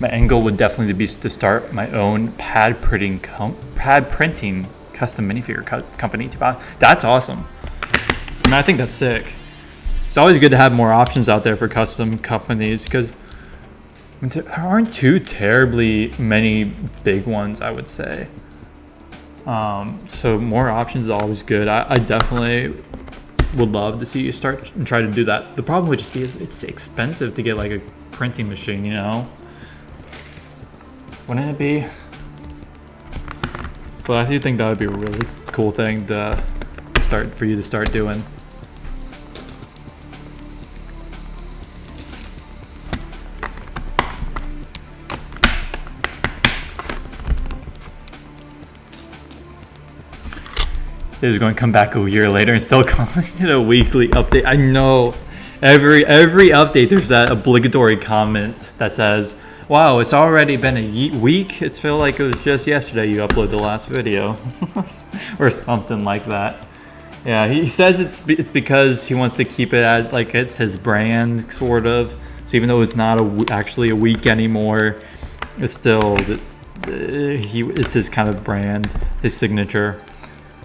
my angle would definitely be to start my own pad printing custom minifigure company. That's awesome. I mean, I think that's sick. It's always good to have more options out there for custom companies because there aren't too terribly many big ones, I would say. So more options is always good. I definitely would love to see you start and try to do that. The problem would just be it's expensive to get like a printing machine, you know? Wouldn't it be? But I do think that would be a really cool thing to for you to start doing. Is going to come back a year later and still calling it a weekly update. I know every update there's that obligatory comment that says, wow, it's already been a week. It feels like it was just yesterday you uploaded the last video or something like that. Yeah, he says it's because he wants to keep it as like it's his brand sort of. So even though it's not actually a week anymore, it's still it's his kind of brand, his signature.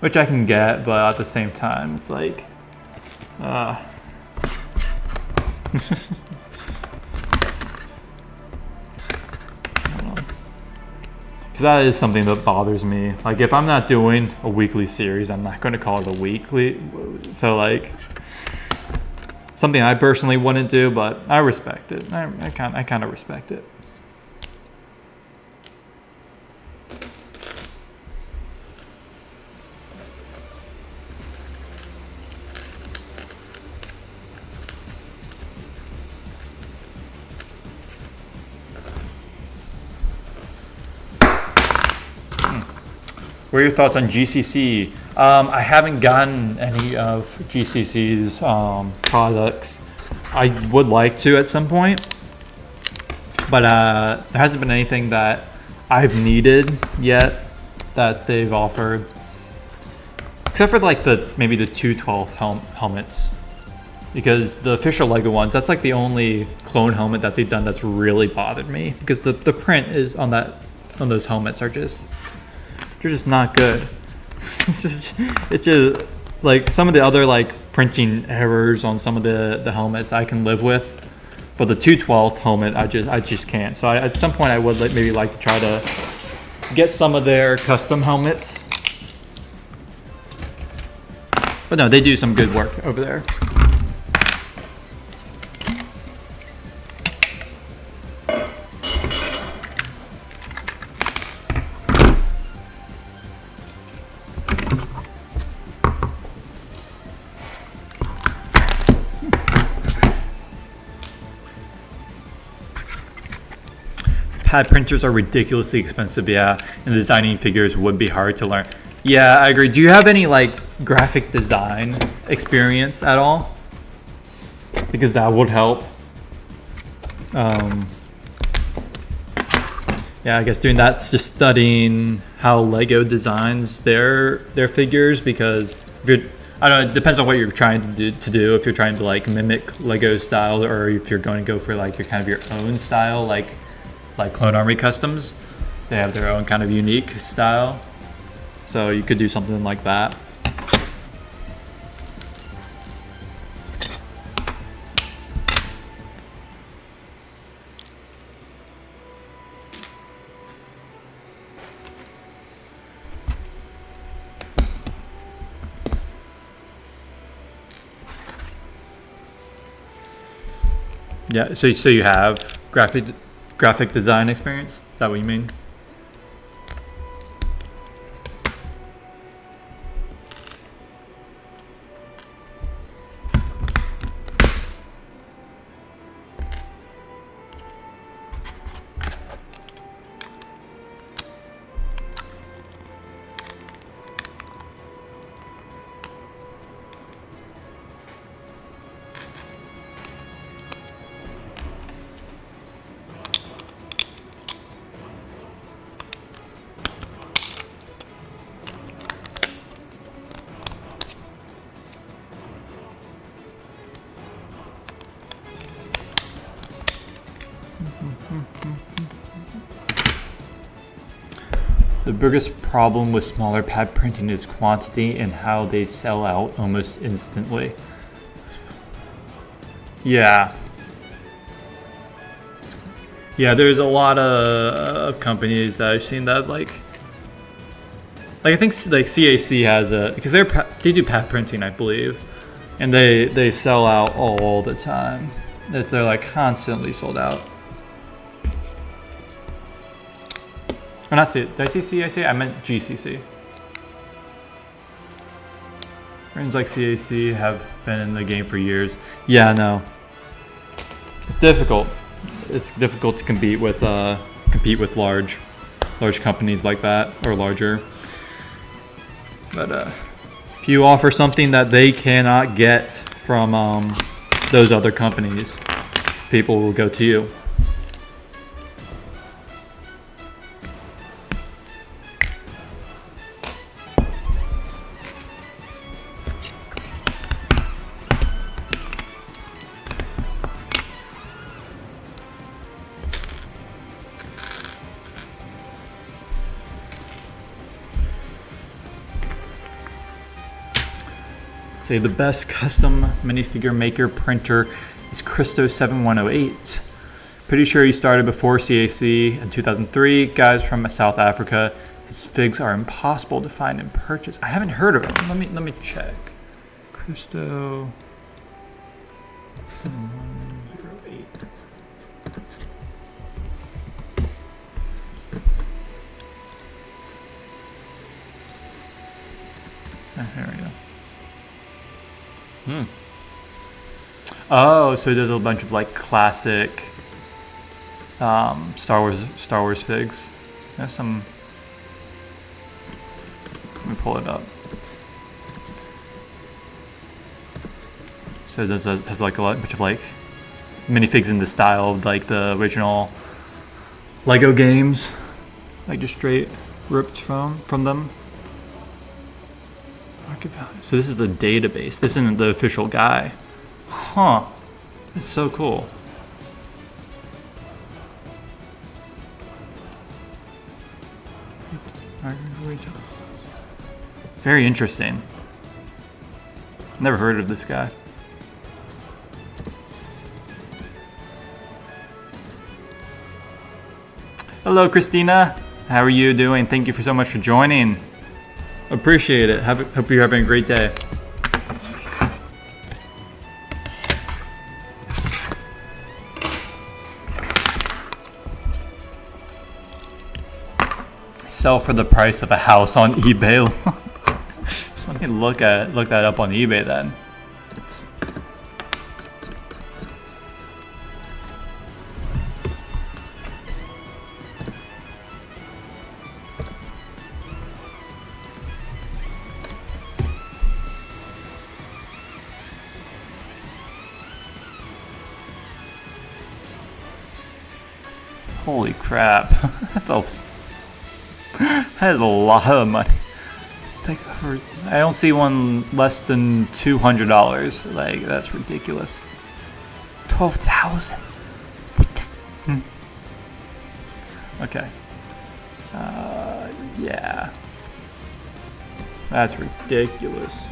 Which I can get, but at the same time, it's like, because that is something that bothers me. Like, if I'm not doing a weekly series, I'm not going to call it a weekly. So, like, something I personally wouldn't do, but I respect it. I kind of respect it. What are your thoughts on GCC? I haven't gotten any of GCC's products. I would like to at some point, but there hasn't been anything that I've needed yet that they've offered, except for like maybe the 2/12 helmets, because the official LEGO ones, that's like the only clone helmet that they've done that's really bothered me, because the print is on those helmets are just. They're just not good. It's just like some of the other like printing errors on some of the helmets I can live with, but the 2/12 helmet I just can't. So at some point I would maybe like to try to get some of their custom helmets. But no, they do some good work over there. Pad printers are ridiculously expensive, yeah, and designing figures would be hard to learn. Yeah, I agree. Do you have any like graphic design experience at all? Because that would help. Yeah, I guess doing that's just studying how LEGO designs their figures, because if you're, I don't know, it depends on what you're trying to do. If you're trying to like mimic LEGO style, or if you're going to go for like your kind of your own style, like Clone Army Customs, they have their own kind of unique style. So you could do something like that. Yeah, so you have graphic design experience? Is that what you mean? The biggest problem with smaller pad printing is quantity and how they sell out almost instantly. Yeah. Yeah, there's a lot of companies that I've seen that like I think like CAC has a, because they do pad printing, I believe, and they sell out all the time. They're like constantly sold out. Or not C, did I say CAC? I meant GCC. Brands like CAC have been in the game for years. Yeah, no. It's difficult. It's difficult to compete with large companies like that, or larger. But if you offer something that they cannot get from those other companies, people will go to you. Say the best custom minifigure maker printer is Christo 7108. Pretty sure he started before CAC in 2003. Guys from South Africa. His figs are impossible to find and purchase. I haven't heard of him. Let me check. Christo 7108. Here we go. Oh, so there's a bunch of like classic Star Wars figs. There's some. Let me pull it up. So there's has like a bunch of like minifigs in the style of like the original Lego games, like just straight ripped from them. So this is the database. This isn't the official guy. Huh. That's so cool. Very interesting. Never heard of this guy. Hello, Christina. How are you doing? Thank you so much for joining. Appreciate it. Hope you're having a great day. Sell for the price of a house on eBay. Let me look that up on eBay then. Holy crap. That is a lot of money. I don't see one less than $200. Like, that's ridiculous. 12,000. Okay. Yeah. That's ridiculous.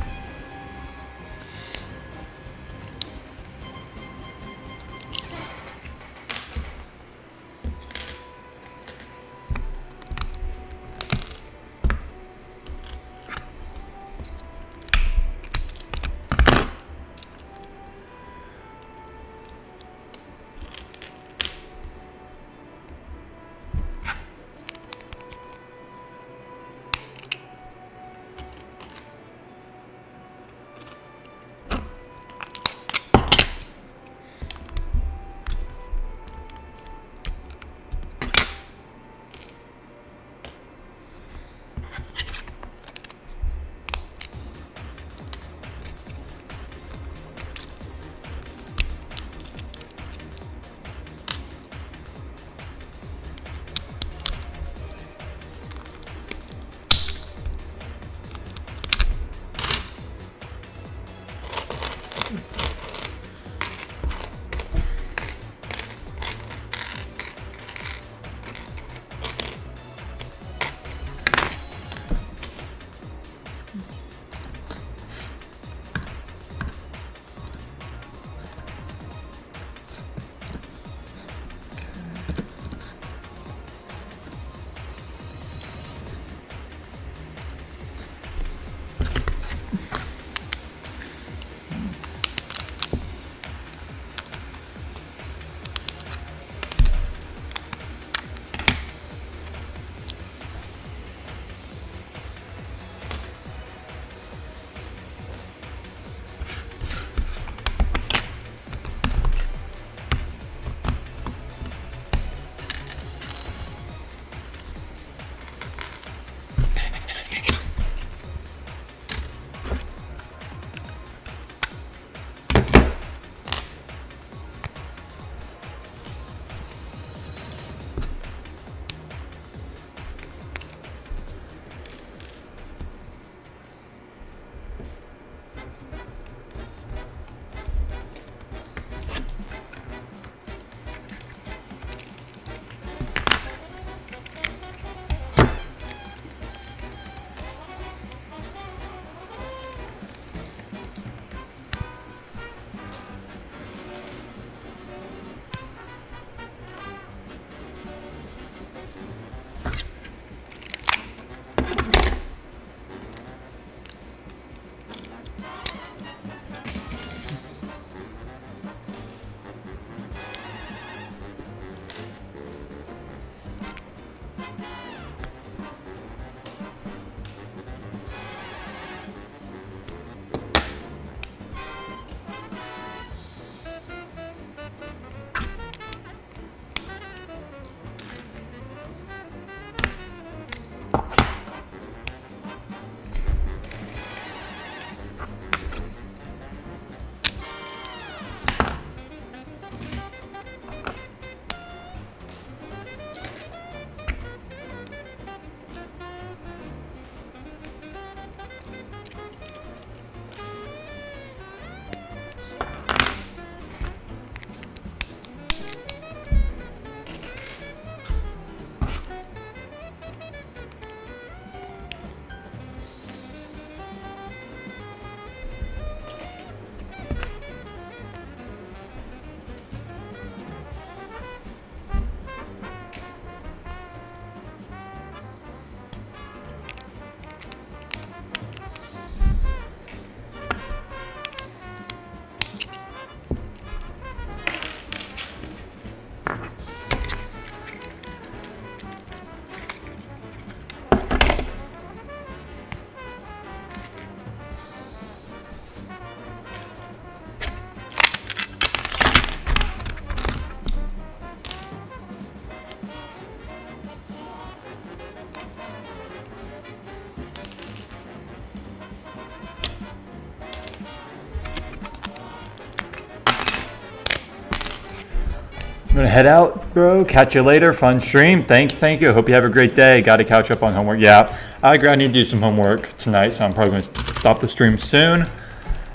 I'm gonna head out, bro. Catch you later. Fun stream. Thank you. I hope you have a great day. Got to catch up on homework. Yeah, I agree. I need to do some homework tonight, so I'm probably gonna stop the stream soon.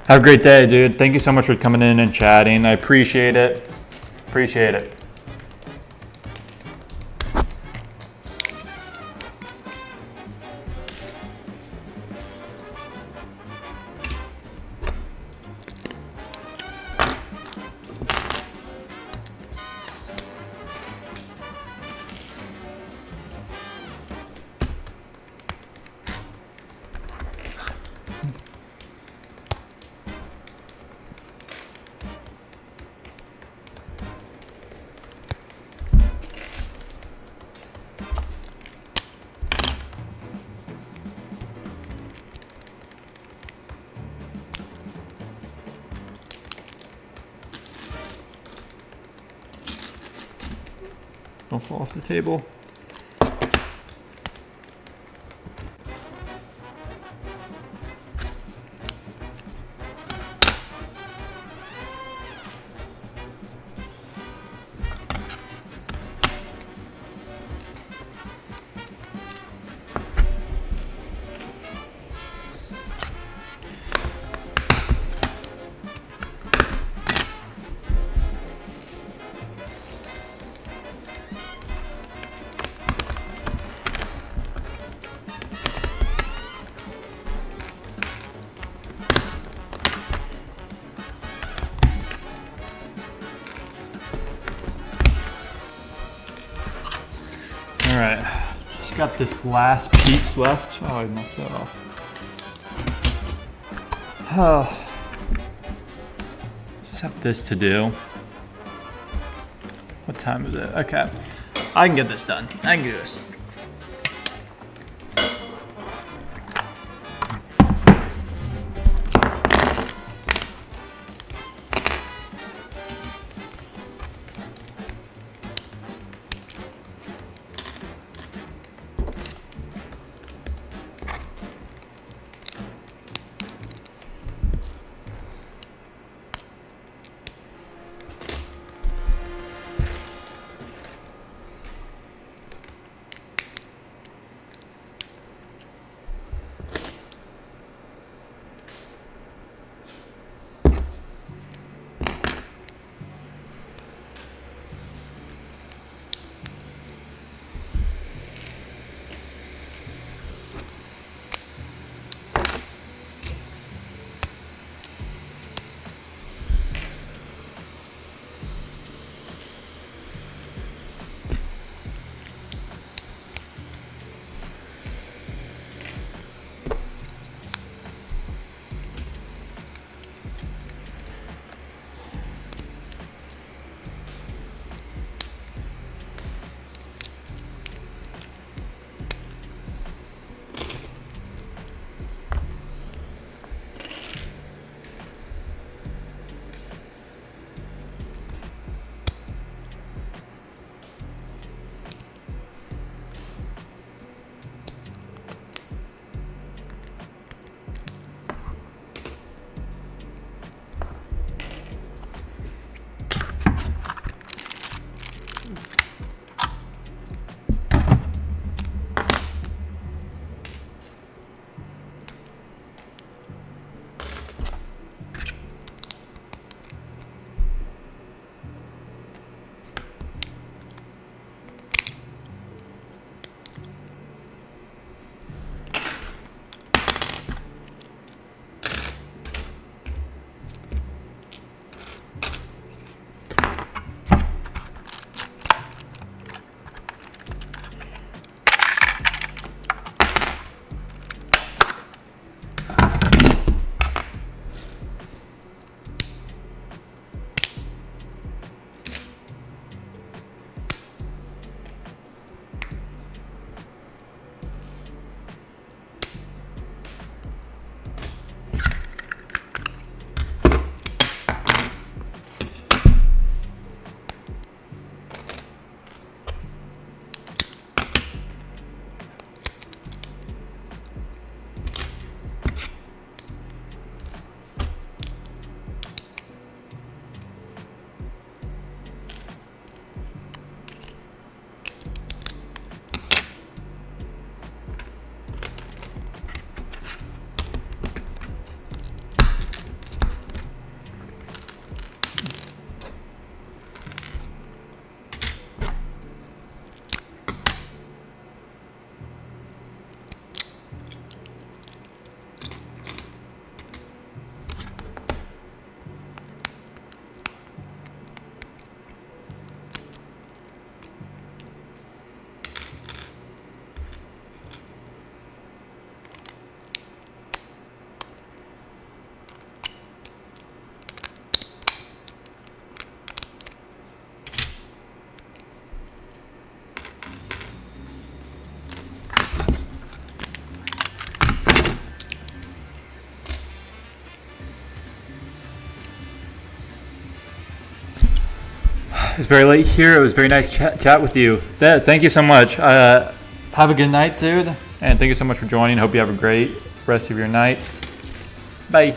Have a great day, dude. Thank you so much for coming in and chatting. I appreciate it. Appreciate it. Don't fall off the table. All right, just got this last piece left. Oh, I knocked that off. Oh, just have this to do. What time is it? Okay, I can get this done. I can do this. It's very late here. It was very nice chat with you. Thank you so much. Have a good night, dude. And thank you so much for joining. Hope you have a great rest of your night. Bye.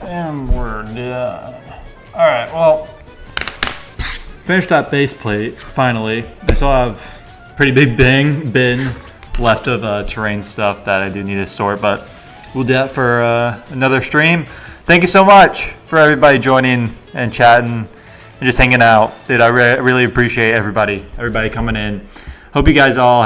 And we're done. All right, well, finished that base plate, finally. I still have pretty big bin left of terrain stuff that I do need to sort, but we'll do that for another stream. Thank you so much for everybody joining and chatting and just hanging out. Dude, I really appreciate everybody coming in. Hope you guys all